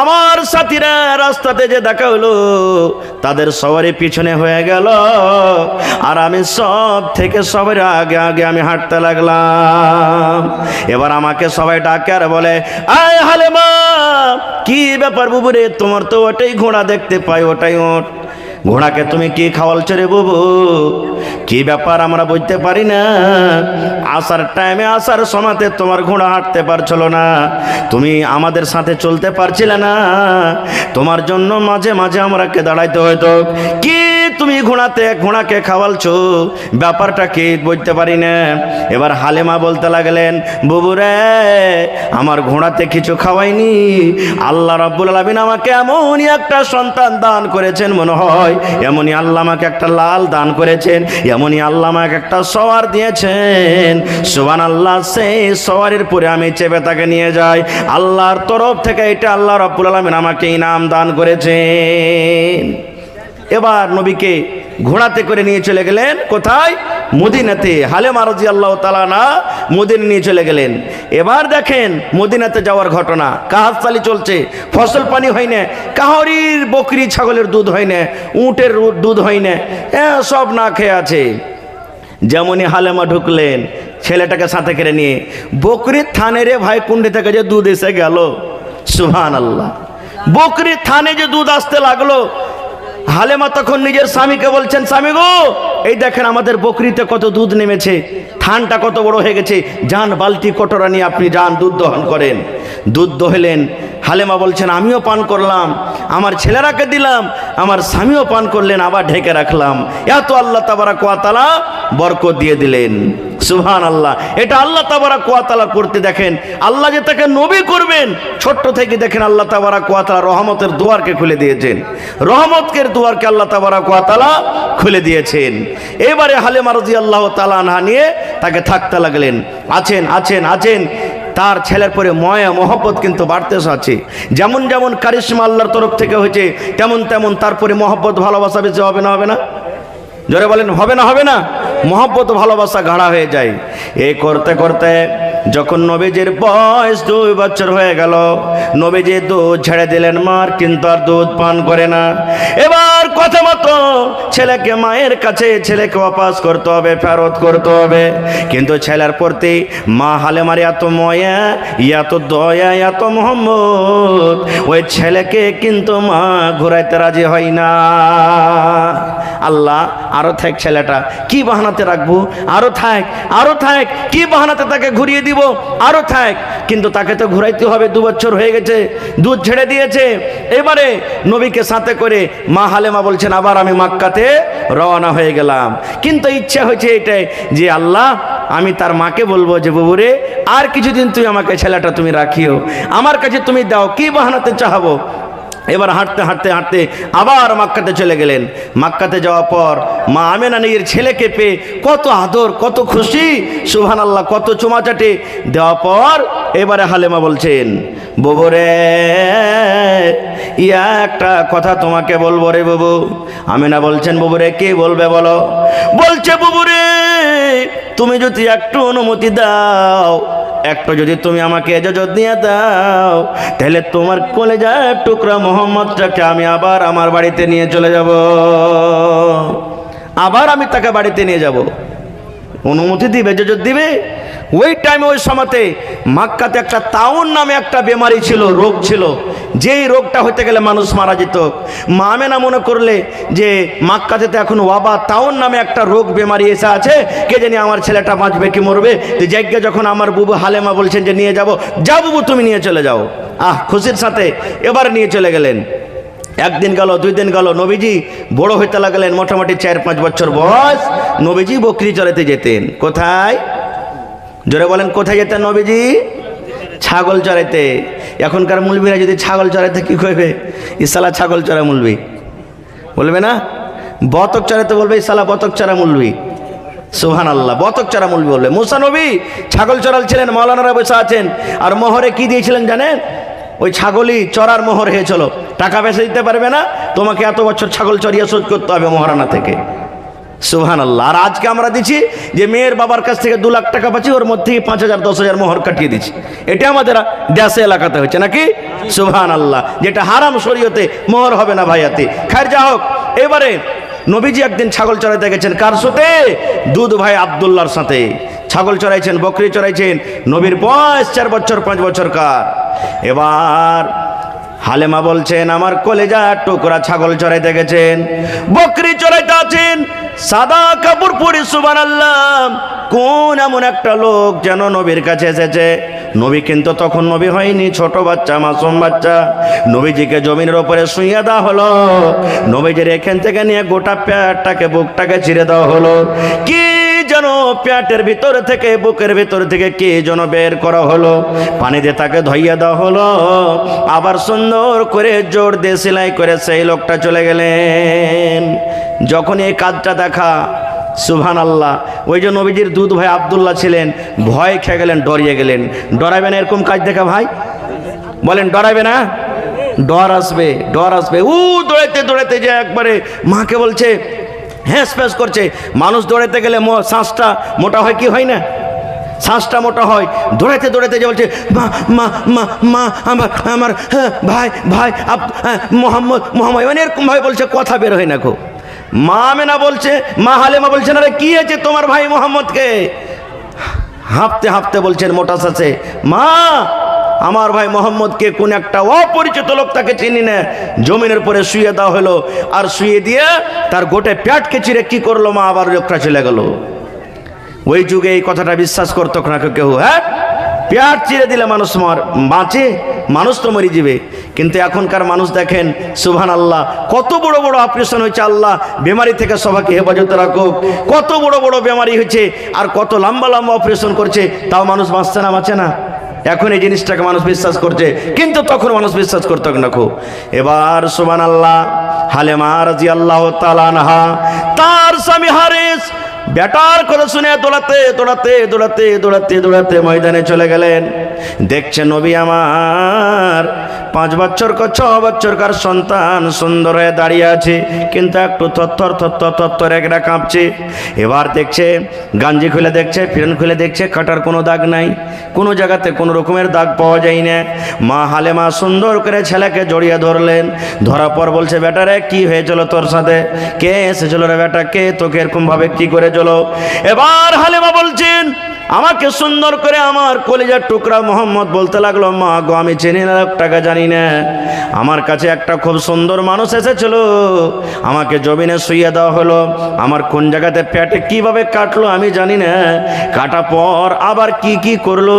আমার সাথীরা রাস্তাতে যে দেখা হলো, তাদের সবারই পিছনে হয়ে গেল, আর আমি সব থেকে সবার আগে আগে আমি হাঁটতে লাগলাম। এবার আমাকে সবাই ডাকে আর বলে, আয় হালেমা, কি ব্যাপার বুবুরে, তোমার তো ওটাই ঘোড়া দেখতে পাই, ওটাই ওঠ, ঘোড়াকে তুমি কি খাওয়ালছো রে বুবু? কি ব্যাপার আমরা বুঝতে পারি না, আসার টাইমে আসার সময়তে তোমার ঘোড়া হাঁটতে পারছিল না, তুমি আমাদের সাথে চলতে পারছিলে না, তোমার জন্য মাঝে মাঝে আমরাকে দাঁড়াইতে হয়তো, কি তুমি ঘোড়াকে খাওয়ালছো, ব্যাপারটা কি বুঝতে পারি না। এবার হালেমা বলতে লাগলেন, বুবুরে, আমার ঘোড়াতে কিছু খাওয়াইনি, আল্লাহ রাব্বুল আলামিন আমাকে এমনই একটা সন্তান দান করেছেন, মনে হয় এমনই আল্লাহ আমাকে একটা লাল দান করেছেন, এমনই আল্লাহ আমাকে একটা সওয়ার দিয়েছেন, সুবহানাল্লাহ। সেই সওয়ারের পরে আমি চেপে তাকে নিয়ে যাই, আল্লাহর তরফ থেকে এটা আল্লাহ রাব্বুল আলামিন আমাকে ইনাম দান করেছেন। এবার নবীকে ঘোড়াতে করে নিয়ে চলে গেলেন কোথায়? মদিনাতে। হালেমা রাদিয়াল্লাহু তাআলা না মদিনা নিয়ে চলে গেলেন। এবার দেখেন মদিনাতে যাওয়ার ঘটনা, কাহাতসালি চলছে, ফসল পানি হয় না, কাহরির বকরি ছাগলের দুধ হয় না, উটের দুধ হয় না, সব না খেয়ে আছে। যেমনই হালেমা ঢুকলেন ছেলেটাকে সাথে করে নিয়ে, বকরির থানে রে ভাই কুণ্ডি থেকে যে দুধ এসে গেল, সুবহানাল্লাহ। বকরির থানে যে দুধ আসতে লাগলো, হালেমা তখন নিজের স্বামীকে বলছেন, স্বামী গো, এই দেখেন আমাদের বকরিতে কত দুধ নেমেছে, থানটা কত বড় হয়ে গেছে, যান বালতি কটোরা নিয়ে আপনি যান দুধ দহন করেন। দুধ দহলেন। হালেমা বলছেন, আমিও পান করলাম, আমার ছেলেরাকে দিলাম, আমার স্বামীও পান করলেন, আবার ঢেকে রাখলাম। এত আল্লাহ তাবারাক ওয়া তাআলা বরকত দিয়ে দিলেন, সুবহানাল্লাহ। এটা আল্লাহ তাবারাক ওয়া তাআলা করতে দেখেন, আল্লাহ যে তাকে নবী করবেন ছোট্ট থেকে দেখেন আল্লাহ তাবারাক ওয়া তাআলা রহমতের দুয়ারকে খুলে দিয়েছেন, রহমতের দুয়ারকে আল্লাহ তাবারাক ওয়া তাআলা খুলে দিয়েছেন। এবারে হালেমা রাদিয়াল্লাহু তাআলা আনহা নিয়ে তাকে থাকতে লাগলেন, আছেন আছেন আছেন। তার ছেলের পরে ময়া মহব্বত কিন্তু বাড়তেছে আছে, যেমন যেমন কারিশমা আল্লাহর তরফ থেকে হয়েছে তেমন তেমন তারপরে মহব্বত ভালোবাসা বেশি হবে না? হবে না? জোরে বলেন, হবে না? হবে না? মহব্বত ভালোবাসা গাঢ়া হয়ে যায়। এই করতে করতে যখন নবীজির বয়স 2 বছর হয়ে গেল, নবীজি দুধ ছেড়ে দিলেন মার, কিন্তু আর দুধ পান করে না। এবার কথা মতো ছেলেকে মায়ের কাছে ছেলেকে ওয়াপাস করতে হবে, ফেরত করতে হবে। কিন্তু ছেলের প্রতি মা হালেমার এত ময়া, এত দয়া, এত মোহাম্মদ, ওই ছেলেকে কিন্তু মা ঘুরাইতে রাজি হয় না। আল্লাহ আরো থাক, ছেলেটা কি বাহানাতে রাখবো, আরো থাক, আরো থাক, কি বাহানাতে তাকে ঘুরিয়ে দিব, আরো থাক। কিন্তু তাকে তো ঘুরাইতে হবে, 2 বছর হয়ে গেছে, দুধ ছেড়ে দিয়েছে। এবারে নবীকে সাথে করে মা হালেমা বলছেন আবার আমি মক্কাতে রওনা হয়ে গেলাম। কিন্তু ইচ্ছা হয়েছে এটাই যে আল্লাহ আমি তার মাকে বলবো যে বাবুরে আর কিছুদিন তুই আমাকে ছেলেটা তুমি রাখিও, আমার কাছে তুমি দাও, কি বাহানাতে চাহাবো। এবার হাঁটতে হাঁটতে হাঁটতে আবার মক্কাতে চলে গেলেন। মক্কাতে যাওয়ার পর মা আমেনা নিজের ছেলেকে পেয়ে কত আদর, কত খুশি, সুবহানাল্লাহ, কত চুমাচাটে দেওয়ার পর এবারে হালেমা বলছেন বাবুরে ইয়া একটা কথা তোমাকে বলবো রে বাবু। আমেনা বলছেন বাবুরে কি বলবে বলো। বলছে বাবুরে তুমি যদি একটু অনুমতি দাও, একটু যদি তুমি আমাকে ইজাজত দিয়ে দাও, তাহলে তোমার কলেজার টুকরা মোহাম্মদটাকে আমি আবার আমার বাড়িতে নিয়ে চলে যাব, আবার আমি তাকে বাড়িতে নিয়ে যাব। অনুমতি দিবে, ইজাজত দিবে। ওই টাইমে ওই সময়তে মক্কাতে একটা তাউন নামে একটা বেমারি ছিল, রোগ ছিল, যেই রোগটা হতে গেলে মানুষ মারা যেত। মা আমেনা মনে করলে যে মক্কাতে তো এখন ওয়াবা তাউন নামে একটা রোগ বেমারি এসে আছে, কে জানি আমার ছেলেটা বাঁচবে কি মরবে। তো যাজ্ঞা যখন আমার বুবু হালেমা বলছেন যে নিয়ে যাব, যা বুবু তুমি নিয়ে চলে যাও। খুশির সাথে এবার নিয়ে চলে গেলেন। একদিন গেল, 2 দিন গেল, নবীজি বড় হইতে লাগলেন, মোটামুটি 4-5 বছর বয়স। নবীজি বকরি চড়াতে যেতেন। কোথায়? জোরে বলেন, কোথায় যেতেন নবীজি? ছাগল চড়াইতে। এখনকার মুলবিরা যদি ছাগল চড়াইতে কি করবে? ইসালা ছাগল চড়া মুলবি বলবে না, বতক চড়াইতে বলবে ইসালা বতক চড়া মুলবি। সুবহানাল্লাহ, বতক চড়া মুলবি বলবে। মুসা নবী ছাগল চড়াল ছিলেন, মাওলানারা বসে আছেন, আর মোহরে কি দিয়েছিলেন জানেন? ওই ছাগলই চড়ার মোহর হয়েছিল। টাকা পয়সা দিতে পারবে না, তোমাকে এত বছর ছাগল চড়িয়ে শোধ করতে হবে মহারানা থেকে। সুবহানাল্লাহ। আর আজকে আমরা দিচ্ছি যে মেয়ের বাবার কাছ থেকে 2 লাখ টাকা পাচ্ছি, ওর মধ্যে 5,000-10,000 মোহর কাটিয়ে দিচ্ছি। এটা আমাদের দেশে এলাকাতে হচ্ছে নাকি? সুবহানাল্লাহ। যেটা হারাম শরীয়তে মোহর হবে না ভাইয়াতে। খায়ের যা হোক, এবারে নবীজি একদিন ছাগল চড়াইতে গেছেন। কার সাথে? দুধ ভাই আব্দুল্লাহর সাথে ছাগল চড়াইছেন, বকরি চড়াইছেন। নবীর বয়স 4 বছর 5 বছর কার। এবার হালেমা বলছেন আমার কলেজার টুকরা ছাগল চড়াইতে গেছেন, বকরি চড়াইতে আছেন, সাদা কাপড় পরে। সুবহানাল্লাহ, কোন এমন একটা লোক যেন নবীর কাছে এসেছে। নবী কিন্তু তখন নবী হয়নি, ছোট বাচ্চা, মাসুম বাচ্চা। নবীজিকে জমিনের উপরে শুইয়ে দেওয়া হলো। নবীজির এখান থেকে নিয়ে গোটা পেটটাকে, বুকটাকে চিরে দেওয়া হলো। কি যেন পেটের ভিতর থেকে, বুকের ভিতর থেকে কি যেন বের করা হলো। পানি দিয়ে তাকে ধুইয়ে দেওয়া হলো। আবার সুন্দর করে জোর দিয়ে সেলাই করে সেই লোকটা চলে গেলেন। যখন এই কাজটা দেখা, সুবহানাল্লাহ, ওই যে নবীজির দুধ ভাই আব্দুল্লাহ ছিলেন, ভয় খেয়ে গেলেন, ডরিয়ে গেলেন। ডরাবে না এরকম কাজ দেখা ভাই? বলেন ডরাবে না? ডর আসবে, ডর আসবে। দৌড়াইতে দৌড়াইতে যে একবারে মাকে বলছে, হ্যাঁস ফ্যাঁস করছে। মানুষ দৌড়াইতে গেলে শ্বাসটা মোটা হয় কি হয় না? শ্বাসটা মোটা হয়। দৌড়াইতে দৌড়াইতে যে বলছে মা মা মা মা আমার আমার ভাই ভাই মোহাম্মদ মোহাম্মদ, মানে এরকম ভাই বলছে, কথা বের হয় না। খুব মা আমেনা বলছে, মা হালেমা বলছেন আরে কি হয়েছে তোমার ভাই মোহাম্মদকে? হাঁপতে হাঁপতে বলছেন মোটা শ্বাসে, মা আমার ভাই মোহাম্মদকে কোন একটা অপরিচিত লোক, তাকে চিনি না, জমিনের পরে শুয়ে দেওয়া হলো। আর শুয়ে দিয়ে তার গোটে পেটকে চিরে কি করলো মা, আবার লোকটা চলে গেল। ওই যুগে এই কথাটা বিশ্বাস করতো না কেউ। হ্যাঁ, পেট চিরে দিলে মানুষ বাঁচে? মানুষ তো মরে যাবে। কিন্তু এখনকার মানুষ দেখেন, সুবহানাল্লাহ, কত বড় বড় অপারেশন হয়েছে। আল্লাহ বেমারি থেকে সবাইকে হেফাজতে রাখুক। কত বড় বড় বেমারি হয়েছে, আর কত লম্বা লম্বা অপারেশন করছে, তাও মানুষ বাঁচছে না, বাঁচে না। এখন এই জিনিসটাকে মানুষ বিশ্বাস করছে, কিন্তু তখন মানুষ বিশ্বাস করতো না খুব। এবার সুবহানাল্লাহ, হালেমা রাদিয়াল্লাহু তাআলা আনহা তার স্বামী হারিস বেটার কথা শুনে দৌড়াতে দৌড়াতে দৌড়াতে দৌড়াতে দৌড়াতে ময়দানে চলে গেলেন। দেখছে নবী আমার 5 বছর 6 বছরকার সন্তান সুন্দর হয়ে দাঁড়িয়ে আছে, কিন্তু একটু থরথর একটা কাঁপছে। এবার দেখছে, গাঞ্জি খুলে দেখছে, ফিরন খুলে দেখছে, কাটার কোনো দাগ নাই, কোনো জায়গাতে কোনো রকমের দাগ পাওয়া যায় না। মা হালেমা সুন্দর করে ছেলেকে জড়িয়ে ধরলেন। ধরার পর বলছে, বেটা রে কি হয়েছিল তোর সাথে, কে এসেছিল রে বেটা, কে তোকে এরকম ভাবে কি করে চলো? এবার হালেমা বলছেন, আমাকে সুন্দর করে আমার কলিজার টুকরা মোহাম্মদ বলতে লাগলো, মা গো আমি চিনি না, লোকটাকে জানি না, আমার কাছে একটা খুব সুন্দর মানুষ এসেছিল, আমাকে জমিনে শুইয়ে দেওয়া হলো, আমার কোন জায়গাতে পেটে কিভাবে কাটলো আমি জানি না, কাটা পর আবার কি কি করলো,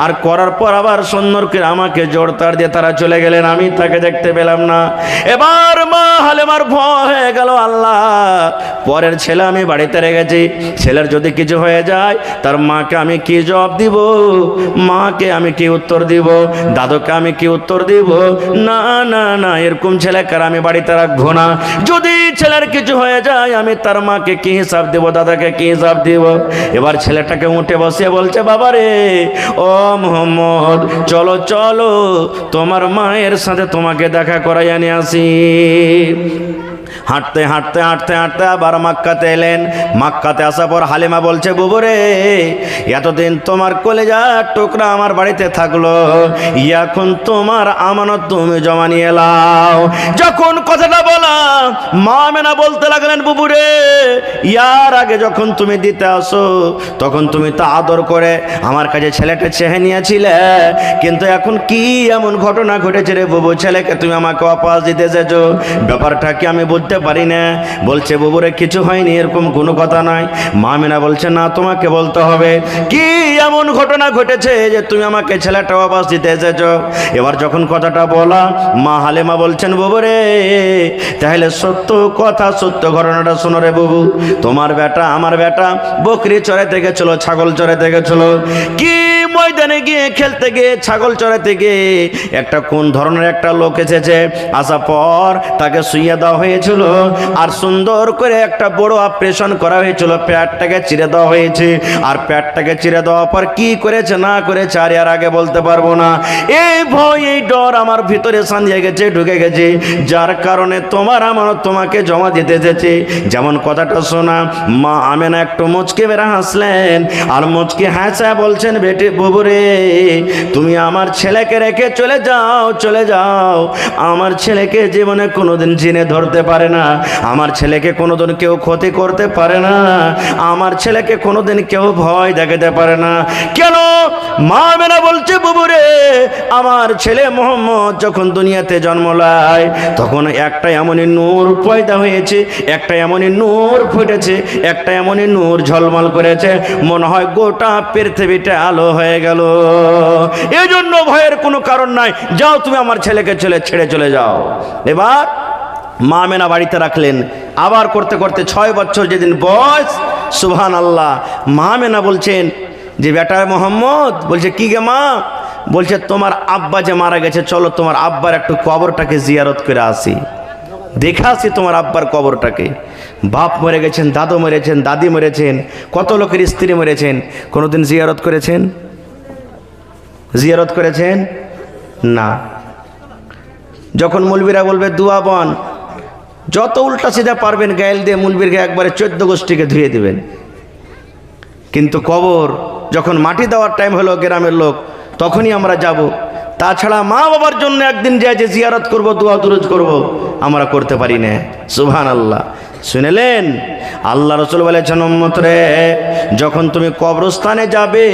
আর করার পর আবার সুন্দর করে আমাকে জোরতার দিয়ে তারা চলে গেলেন, আমি তাকে দেখতে পেলাম না। এবার মা হালেমার ভয় হয়ে গেল, আল্লাহ পরের ছেলে আমি বাড়িতে রেখেছি, ছেলের যদি কিছু হয়ে যায় তার মাকে আমি কি জবাব দিব, মাকে আমি কি উত্তর দিব, দাদুকে আমি কি উত্তর দিব? না না না, এরকম ছেলেকে আমি বাড়িতে রাখবো না, যদি ছেলের কিছু হয়ে যায় আমি তার মাকে কি হিসাব দিব, দাদাকে কি হিসাব দিব? এবার ছেলেটাকে উঠে বসিয়ে বলছে, বাবা রে ও মোহাম্মদ, চলো চলো তোমার মায়ের সাথে তোমাকে দেখা করাই আনি আসি। হাঁটতে হাঁটতে হাঁটতে হাঁটতে আবার মক্কাতে এলেন। মক্কাতে আসার পর হালিমা বলছে, বুবু রে এতদিন তোমার কলেজার টুকরা আমার বাড়িতে থাকলো, এখন তোমার আমানত তুমি জমা নিয়ে এলাও। যখন কথাটা বলা মা আমেনা বলতে লাগলেন, বুবু রে ইয়ার আগে যখন তুমি দিতে আসো তখন তুমি তা আদর করে আমার কাছে ছেলেটা চেহে নিয়েছিলে, কিন্তু এখন কি এমন ঘটনা ঘটেছে রে বুবু, ছেলেকে তুমি আমাকে অপাস দিতে এসেছো, ব্যাপারটা কি আমি বুঝতে পারি না? বলছে, বুবুরে কিছু হয়নি, এরকম কোনো কথা নাই। মা আমেনা বলছে, না তোমাকে বলতে হবে, কি এমন ঘটনা ঘটেছে যে তুমি আমাকে ছেলেটা অপাস দিতে এসেছো? এবার যখন কথাটা বলা মা হালেমা বলছেন, বুবুরে তাহলে সত্য কথা সত্য ঘটনাটা শোনো রে বুবু, তোমার বেটা আমার বেটা বকরি চড়াইতে গেছিল, ছাগল চড়াইতে গেছিল, কি ময়দানে গিয়ে খেলতে গিয়ে ছাগল চড়াইতে গিয়ে একটা কোন ধরনের একটা লোক এসেছে, আসার পর তাকে শুইয়ে দেওয়া হয়েছিল, আর সুন্দর করে একটা বড় অপারেশন করা হয়েছিল, পেটটাকে চিরে দেওয়া হয়েছে, আর পেটটাকে চিরে দেওয়ার পর কি করেছে না করেছে আর আগে বলতে পারবো না। এই ভয় এই ডর আমার ভিতরে সাঁধিয়ে গেছে, ঢুকে গেছে, যার কারণে তোমার আমানত তোমাকে জমা দিতে এসেছে। যেমন কথাটা শোনা মা আমেনা একটু মুচকে বেড়া হাসলেন, আর মুচকে হাসা বলছেন, বেটে বুবুরে তুমি আমার ছেলেকে রেখে চলে যাও, চলে যাও, আমার ছেলেকে জীবনে কোনোদিন জিনে ধরতে পারে না, আমার ছেলেকে কোনোদিন কেউ ক্ষতি করতে পারে না, আমার ছেলেকে কোনোদিন কেউ ভয় দেখাতে পারে না। কেন? মা আমেনা বলছে, বুবুরে আমার ছেলে মোহাম্মদ যখন দুনিয়াতে জন্ম নেয় তখন একটা এমনই নূর পয়দা হয়েছে, একটা এমনই নূর ফুটেছে, একটা এমনই নূর ঝলমল করেছে, মনে হয় গোটা পৃথিবীটা আলো হয়ে গেল। এই জন্য ভয়ের কোনো কারণ নাই, যাও তুমি আমার ছেলেকে ছেড়ে চলে যাও। এবার মা আমেনা বাড়িতে রাখলেন। আবার করতে করতে 6 বছর যেদিন বয়স, সুবহানাল্লাহ, মা আমেনা বলছেন যে বেটা মোহাম্মদ, বলছে কি গে মা? বলছে তোমার আব্বা যে মারা গেছে, চলো তোমার আব্বার একটু কবরটাকে জিয়ারত করে আসি, দেখে আসি তোমার আব্বার কবরটাকে। বাপ মরে গেছেন, দাদু মরেছেন, দাদি মরেছেন, কত লোকের স্ত্রী মরেছেন, কোনোদিন জিয়ারত করেছেন? জিয়ারত করেছেন না। যখন মুলবিরা বলবে দুয়া বন, যত উল্টা সিধা পারবেন গায়েল দিয়ে মুলবির গায়ে একবারে 14 গোষ্ঠীকে ধুয়ে দিবেন, কিন্তু কবর যখন মাটি দেওয়ার টাইম হলো গ্রামের লোক তখনই আমরা যাব। তাছাড়া মা বাবার জন্য একদিন যায় যে জিয়ারত করব, দোয়া দুরুদ করব, আমরা করতে পারি না। সুবহানাল্লাহ। শুনলেন? আল্লাহ রাসূল বলেছেন, উম্মত রে যখন তুমি কবরস্থানে যাবে,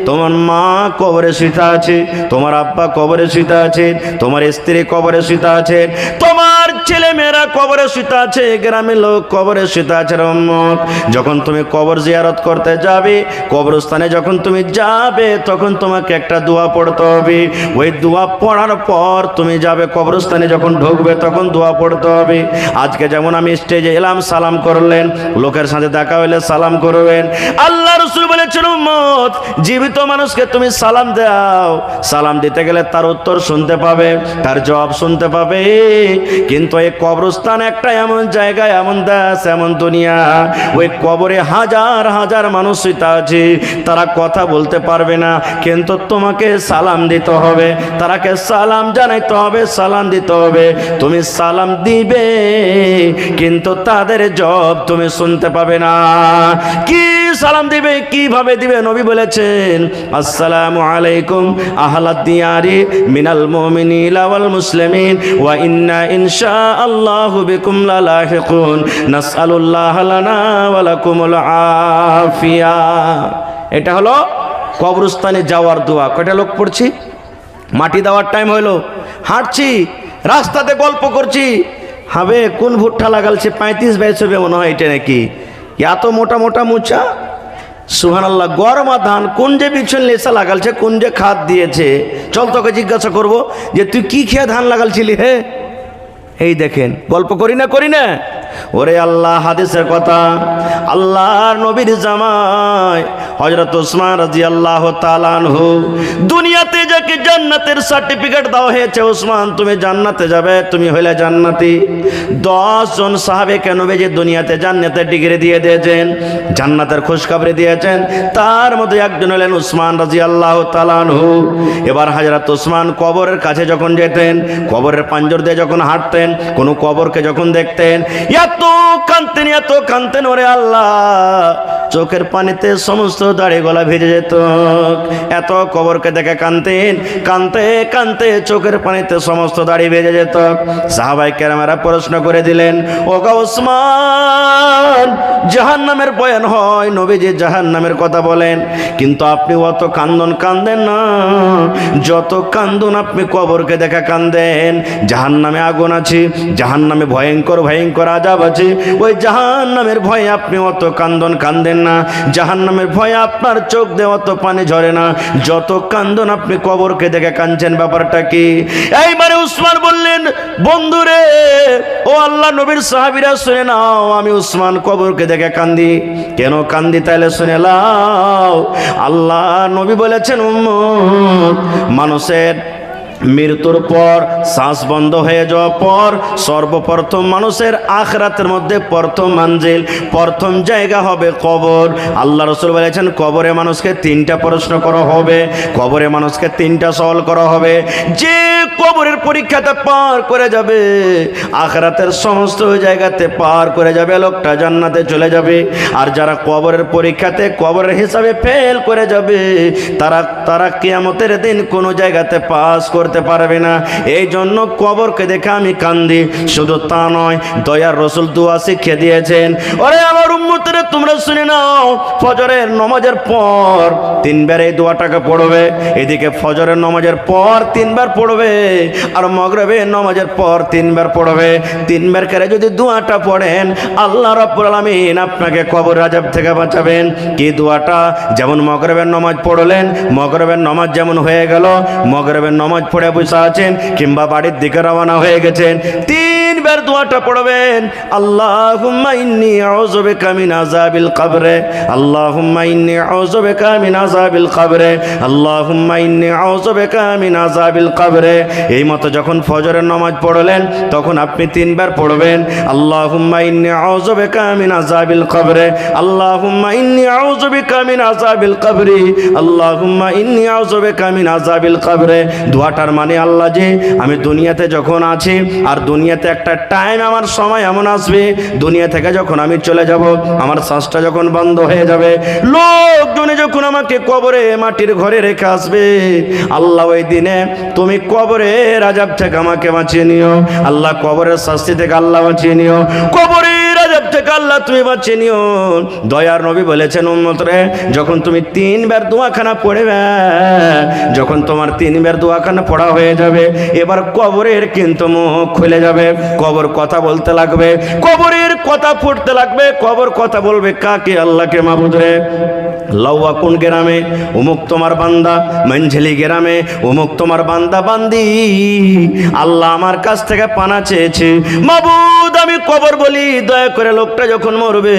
তোমার মা কবরে শুইতে আছে, তোমার আব্বা কবরে শুইতে আছে, তোমার স্ত্রী কবরে শুইতে আছে, তোমার ছেলে মেয়েরা কবরে শুইতে আছে, গ্রামের লোক কবরে শুইতে আছে। উম্মত যখন তুমি কবর জিয়ারত করতে যাবে, কবরস্থানে যখন তুমি যাবে, তখন তোমাকে একটা দোয়া পড়তে হবে। ওই দোয়া পড়ার পর তুমি যাবে কবরস্থানে, যখন ঢুকবে তখন দোয়া পড়তে হবে। আজকে যেমন আমি স্টেজে এলাম, সালাম করলেন, লোকের সাথে দেখা হইলে সালাম করবেন। আল্লাহ রাসূল বলেছেন, উম্মত জীবিত মানুষকে তুমি সালাম দাও, সালাম দিতে গেলে তার উত্তর শুনতে পাবে, তার জবাব শুনতে পাবে, কিন্তু কিন্তু এই কবরস্থান একটা এমন জায়গা, এমন দেশ, এমন দুনিয়া, ওই কবরে হাজার হাজার মানুষ আছে, তারা কথা বলতে পারবে না, কিন্তু তোমাকে সালাম দিতে হবে, তারাকে সালাম জানাইতে হবে, সালাম দিতে হবে। তুমি সালাম দিবে কিন্তু তাদের জবাব তুমি শুনতে পাবে না। কি সালাম দিবে, কিভাবে দিবে? নবী বলেছেন, আসসালামু আলাইকুম আহলাদ দিয়ারি মিনাল মুমিনিনা ওয়াল মুসলিমিন ওয়া ইন্না ইনশাআল্লাহু বিকুম লালাহিকুন নাসআলুল্লাহ লানা ওয়া লাকুমুল আফিয়া। এটা হলো কবরস্থানে যাওয়ার দোয়া। কয়টা লোক পড়ছি? মাটি দেওয়ার টাইম হইলো, হাঁটছি, রাস্তাতে গল্প করছি, হবে কোন ভুট্টা লাগালছে 35-22 হবে মনে হয়, এটা নাকি এত মোটা মোটা মুচা, সুবহানাল্লাহ। গরমা ধান কোন যে বিছন লেসা লাগালছে, কোন যে খাদ দিয়েছে, চল তোকে জিজ্ঞাসা করব যে তুই কি খেয়ে ধান লাগালছিলি হে? এই দেখেন, গল্প করি না, করি না? ওরে আল্লাহ, হাদিসের কথা, আল্লাহর নবীর জামাই হযরত ওসমান রাদিয়াল্লাহু তাআলা আনহু, দুনিয়াতে যাকে জান্নাতের সার্টিফিকেট দেওয়া হয়েছে, ওসমান তুমি জান্নাতে যাবে, তুমি হইলে জান্নাতি। 10 জন সাহাবেকে নবী যে দুনিয়াতে জান্নাতের ডিগ্রি দিয়ে দিয়েছেন, জান্নাতের খুশখবরি দিয়েছেন, তার মধ্যে একজন হলেন ওসমান রাদিয়াল্লাহু তাআলা আনহু। এবার হযরত ওসমান কবরের কাছে যখন যেতেন, কবরের পাঞ্জর দিয়ে যখন হাঁটতেন, কোনো কবরকে যখন দেখতেন, এত কাঁদতেন, এত কাঁদতেন, ওরে আল্লাহ, চোখের পানিতে সমস্ত দাড়ি গলা ভেজে যেত। এত কবরকে দেখে কাঁদতেন, কাঁদতে কাঁদতে চোখের পানিতে সমস্ত দাড়ি ভেজে যেত। সাহাবায়ে কেরামেরা প্রশ্ন করে দিলেন, ও গো ওসমান, জাহান্নামের বয়ান হয়, নবীজি জাহান্নামের কথা বলেন, কিন্তু আপনি অত কান্দন কাঁদেন না, যত কান্দন আপনি কবরকে দেখা কাঁদেন। জাহান্নামে আগুন আছে, জাহান্নামে ভয়ঙ্কর ভয়ঙ্কর আযাব আছে, ওই জাহান্নামের ভয়ে আপনি অত কান্দন কাঁদেন না, জাহান্নামের ভয়ে আপনার চোখ দিয়ে অত পানি ঝরে না, যত কান্দন আপনি কবরকে দেখে কাঁদছেন। ব্যাপারটা কি? এইবারে উসমান বললেন, বন্ধুরে, ও আল্লাহ নবীর সাহাবীরা শুনে নাও, আমি উসমান কবরকে দেখে কান্দি। কেন কান্দি তাইলে শুনে নাও। আল্লাহ নবী বলেছেন, উম্মত, মানুষের মৃত্যুর পর, শ্বাস বন্ধ হয়ে যাওয়ার পর, সর্বপ্রথম মানুষের আখিরাতের মধ্যে প্রথম মঞ্জিল, প্রথম জায়গা হবে কবর। আল্লাহ রাসূল বলেছেন, কবরে মানুষকে 3টা প্রশ্ন করা হবে, কবরে মানুষকে 3টা সওয়াল করা হবে। যে কবরের পরীক্ষাতে পার করে যাবে, আখিরাতের সমস্ত জায়গাতে পার করে যাবে, লোকটা জান্নাতে চলে যাবে। আর যারা কবরের পরীক্ষাতে, কবরের হিসাবে ফেল করে যাবে, তারা কিয়ামতের দিন কোনো জায়গাতে পাস করতে পারবে না। এই জন্য কবরকে দেখে আমি কান্দি। শুধু তা নয়, দয়ার রাসূল দোয়া শিখিয়ে দিয়েছেন, ওরে আমার উম্মতরা, তোমরা শুনে নাও, ফজরের নামাজের পর 3 বার এই দোয়াটাকে পড়বে। এদিকে ফজরের নামাজের পর 3 বার পড়বে, আর মাগরিবের নামাজের পর 3 বার পড়বে। 3 বার করে যদি দোয়াটা পড়েন, আল্লাহ রাব্বুল আলামিন আপনাকে কবর আযাব থেকে বাঁচাবেন। কি দোয়াটা? যেমন মাগরিবের নামাজ পড়লেন, মাগরিবের নামাজ যেমন হয়ে গেল, মাগরিবের নামাজ পড়ে বসে আছেন কিংবা বাড়ির দিকে রওনা হয়ে গেছেন, 3 বার দোয়াটা পড়বেন, আল্লাহুম্মা ইন্নী আউযু বিকা মিন আযাবিল কবরে, আল্লাহুম্মা ইন্নী আউযু বিকা মিন আযাবিল কবরে, আল্লাহুম্মা ইন্নী আউযু বিকা মিন আযাবিল কবরে। এই মতো যখন ফজরের নামাজ পড়লেন, তখন আপনি 3 বার পড়বেন, আল্লাহুম্মা ইন্নী আউযু বিকা মিন আযাবিল কবরে, আল্লাহুম্মা ইন্নী আউযু বিকা মিন আযাবিল কবরি, আল্লাহুম্মা ইন্নী আউযু বিকা মিন আযাবিল কবরে। দোয়াটার মানে, আল্লাহ যে আমি দুনিয়াতে যখন আছি, আর দুনিয়াতে একটা টাইম, আমার সময় এমন আসবে, দুনিয়া থেকে যখন আমি চলে যাব, আমার শ্বাসটা যখন বন্ধ হয়ে যাবে, লোকজনে যখন আমাকে কবরে মাটির ঘরে রেখে আসবে, আল্লাহ ওই দিনে তুমি কবরের আযাব থেকে আমাকে বাঁচিয়ে নিও। আল্লাহ কবরের শাস্তি থেকে আল্লাহ বাঁচিয়ে নিও, কবরের আযাব থেকে আল্লাহ তুমি বাঁচিয়ে নিও। দয়ার নবী বলেছেন, উম্মত রে, যখন তুমি 3 বার দোয়াখানা পড়বে, যখন তোমার 3 বার দোয়াখানা পড়া হয়ে যাবে, এবার কবরের কিন্তু মুখ খুলে যাবে, কবর কথা বলতে লাগবে, কবরের কথা ফুটতে লাগবে, কবর কথা বলবে কাকে? আল্লাহকে। মাবুদ রে, লাউয়া কোন গ্রামে অমুক তোমার বান্দা, মঞ্ঝলি গ্রামে অমুক তোমার বান্দা বান্দি আল্লাহ আমার কাছ থেকে পানা চেয়েছে। মাবুদ আমি কবর বলি, দয়া করে লোকটা যখন মরবে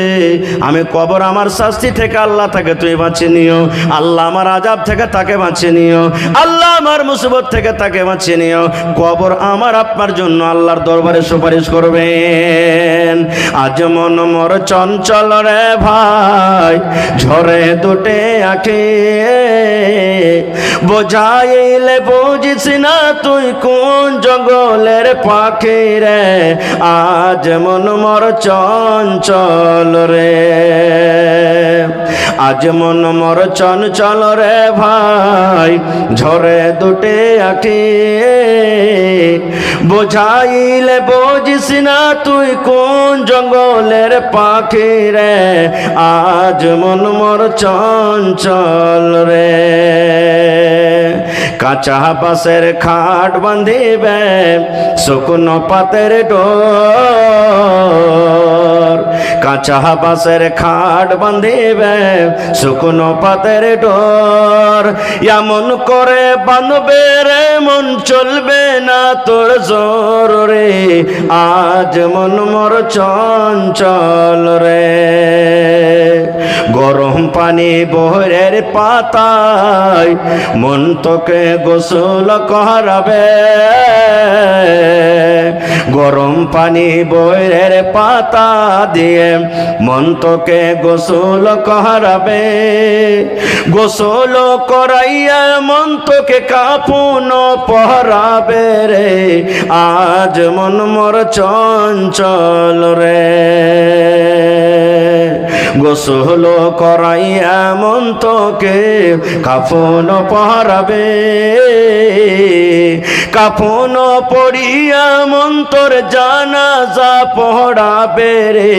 আমি কবর আমার শাস্তি থেকে আল্লাহ তাকে তুমি বাঁচিয়ে নিও, আল্লাহ আমার আযাব থেকে তাকে বাঁচিয়ে নিও, আল্লাহ আমার মুসিবত থেকে তাকে বাঁচিয়ে নিও। কবর আমার আপনার জন্য আল্লাহর দরবারে সুপারিশ করবেন। আজ মন মোর চঞ্চল রে ভাই, ঝরে দুটে আঁখি, বোঝাইলে বুঝিস না তুই কোন জঙ্গলের পাখি রে। আজ মন মোর চঞ্চল রে, আজ মন মোর চঞ্চল রে ভাই, ঝরে দুটে আঁখি, বোঝাইলে বুঝিস না তুই কোন জঙ্গলের পাখি রে। আজ মন মোর চঞ্চল রে। কাঁচা বাঁশের খাট বাঁধিবে শুকনো পাতের ডোর, কাঁচা বাঁশের খাট বাঁধিবে শুকনো পাতের ডোর। এমন করে বাঁধবে রে মন চলবে না তোর জোর রে। আজ মন মোর চঞ্চল রে। গরম পানি বহরের পাতায় মন তোকে গোসল করাবে, গরম পানি বহরের পাতা দিয়ে মন তোকে গোসল করাবে। গোসল করাইয়া মন তোকে কাফন পরাবে রে। আজ মন মোর চঞ্চল রে। গোসল করাইয়া মন তোকে কাফন পরাবে, কাফন পড়িয়া মন তোর জানাজা পড়াবে রে।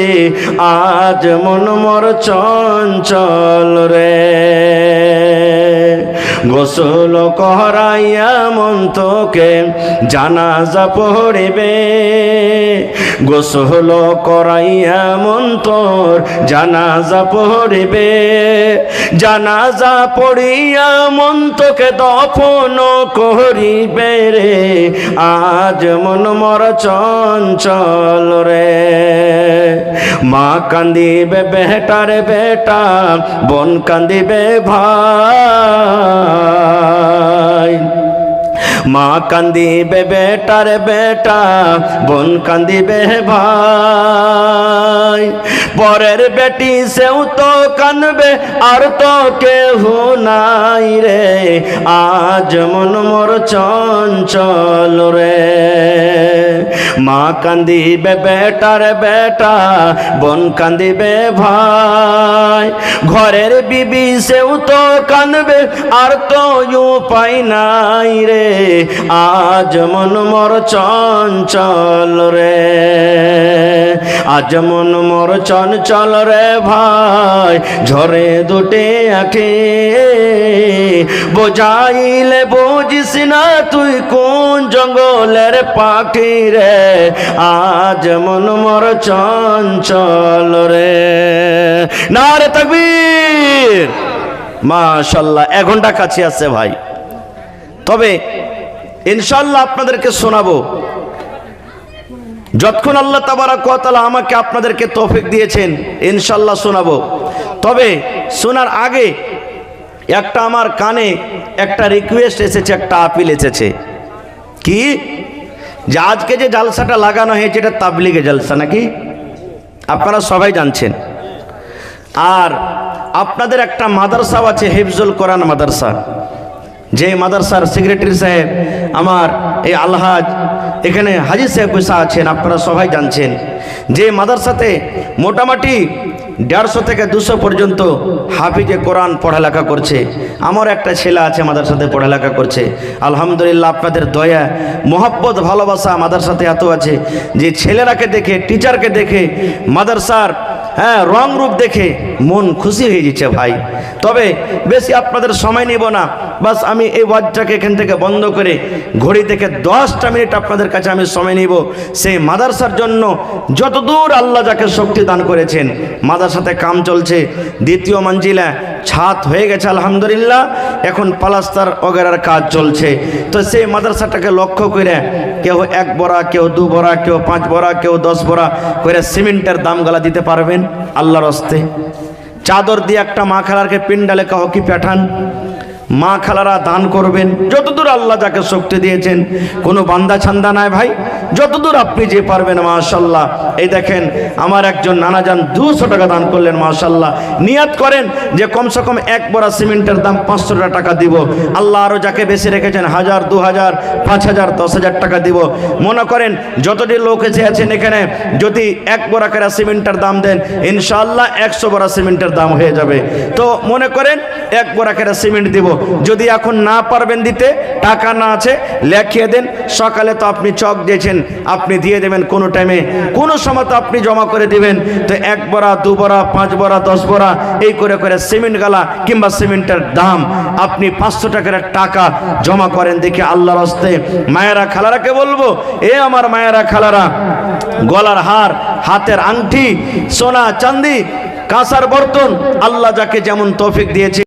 আজ মন মোর চঞ্চল রে। গোসল করাইয়া মন তোকে জানাজা পড়িবে, গোসল করাইয়া মন তোর জানাজা পড়িবে, জানাজা পড়িয়া মন তোকে দফন করিবে রে। আজ মন মোর চঞ্চল রে। মা কান্দিবে বেটার বেটা, বোন কান্দিবে ভাই, মা কান্দিবে বেটার বেটা, বোন কান্দিবে ভাই। পরের বেটি সেও তো কানবে আর তো কেহ নাই রে। আজ মন মোর চঞ্চল রে। মা কান্দিবে বেটার বেটা, বোন কান্দিবে ভাই। ঘরের বিবি সেও তো কানবে আর তো উপায় নাই রে। আজ মন মোর চঞ্চল রে। আজ মন মোর চঞ্চল রে ভাই, ঝরে দুটে আঁখি, বোঝাইলে বুঝিস না তুই কোন জঙ্গলের পাখি রে। আজ মন মোর চঞ্চল রে। নারে তাকবীর। মাশাআল্লাহ, 1 ঘন্টা কাছে আছে ভাই। তবে ইনশাআল্লাহ আপনাদেরকে শোনাবো যতক্ষণ আল্লাহ তাবারাক ওয়া তাআলা আমাকে আপনাদেরকে তৌফিক দিয়েছেন, ইনশাআল্লাহ শোনাবো। তবে শোনার আগে একটা আমার কানে একটা রিকোয়েস্ট এসেছে, একটা আপিল এসেছে। কি? যে আজকে যে জালসাটা লাগানো হয়েছে এটা তাবলিগে জালসা নাকি? আপনারা সবাই জানছেন। আর আপনাদের একটা মাদ্রাসাও আছে, হিফজুল কোরআন মাদ্রাসা, যে মাদ্রাসার সেক্রেটারি সাহেব আমার এই আলহাজ এখানে হাজি সাহেব বসা আছেন, আপনারা সবাই জানছেন। যে মাদ্রাসাতে মোটামুটি 150 থেকে 200 পর্যন্ত হাফিজে কোরআন পড়ালেখা করছে। আমার একটা ছেলে আছে মাদ্রাসাতে পড়ালেখা করছে। আলহামদুলিল্লাহ, আপনাদের দয়া মোহাব্বত ভালোবাসা মাদ্রাসাতে এত আছে যে ছেলেরাকে দেখে, টিচারকে দেখে, মাদ্রাসার রং রূপ দেখে মন খুশি হয়ে যাচ্ছে ভাই। তবে বেশি আপনাদের সময় নিব না, বাস আমি এই ওয়াজটাকে এখান থেকে বন্ধ করে ঘড়ি থেকে 10টা মিনিট আপনাদের কাছে আমি সময় নিব সেই মাদ্রাসার জন্য। যতদূর আল্লাহ যাকে শক্তি দান করেছেন, মাদ্রাসাতে কাম চলছে, দ্বিতীয় মঞ্জিলা ছাদ হয়ে গেছে আলহামদুলিল্লাহ, এখন প্লাস্টার ওগেরার কাজ চলছে। তো সেই মাদ্রাসাটাকে লক্ষ্য করে কেউ 1 বড়া, কেউ 2 বড়া, কেউ 5 বড়া, কেউ 10 বড়া করে সিমেন্টের দামগুলা দিতে পারবেন আল্লাহর হস্তে? চাদর দিয়ে একটা মা খালারকে পিন্ডালে কাহ কি পাঠান, মা খালারা দান করবেন যতদূর আল্লাহ যাকে শক্তি দিয়েছেন। কোনো বান্দা ছান্দা নাই ভাই, যতদূর আপনি যে পারবেন মাশাল্লাহ। এই দেখেন আমার একজন নানাজান 200 টাকা দান করলেন মাশাল্লাহ। নিয়াত করেন যে কমসে কম 1 বড়া সিমেন্টের দাম 500 টাকা দিব। আল্লাহ আরও যাকে বেশি রেখেছেন 1000, 2000, 5000, 10,000 টাকা দিব। মনে করেন যতটি লোক এসে আছেন এখানে যদি 1 বড়া করে সিমেন্টের দাম দেন, ইনশাআল্লাহ 100 বড়া সিমেন্টের দাম হয়ে যাবে। তো মনে করেন 1 বড়া করে সিমেন্ট দিব। যদি এখন না পারবেন দিতে, টাকা না আছে, লেখিয়ে দেন। সকালে তো আপনি চক দিয়েছেন, আপনি দিয়ে দেবেন কোনো টাইমে, কোনো সময় তো আপনি জমা করে দিবেন। তো 1 বড়া, 2 বড়া, 5 বড়া, 10 বড়া এই করে করে সিমেন্ট গালা কিংবা সিমেন্টের দাম আপনি 500 টাকার টাকা জমা করেন। দেখি আল্লাহর হস্তে মায়েরা খালারাকে বলবো, এ আমার মায়েরা খালারা, গলার হার, হাতের আংটি, সোনা চাঁদি, কাঁসার বর্তন, আল্লাহ যাকে যেমন তৌফিক দিয়েছে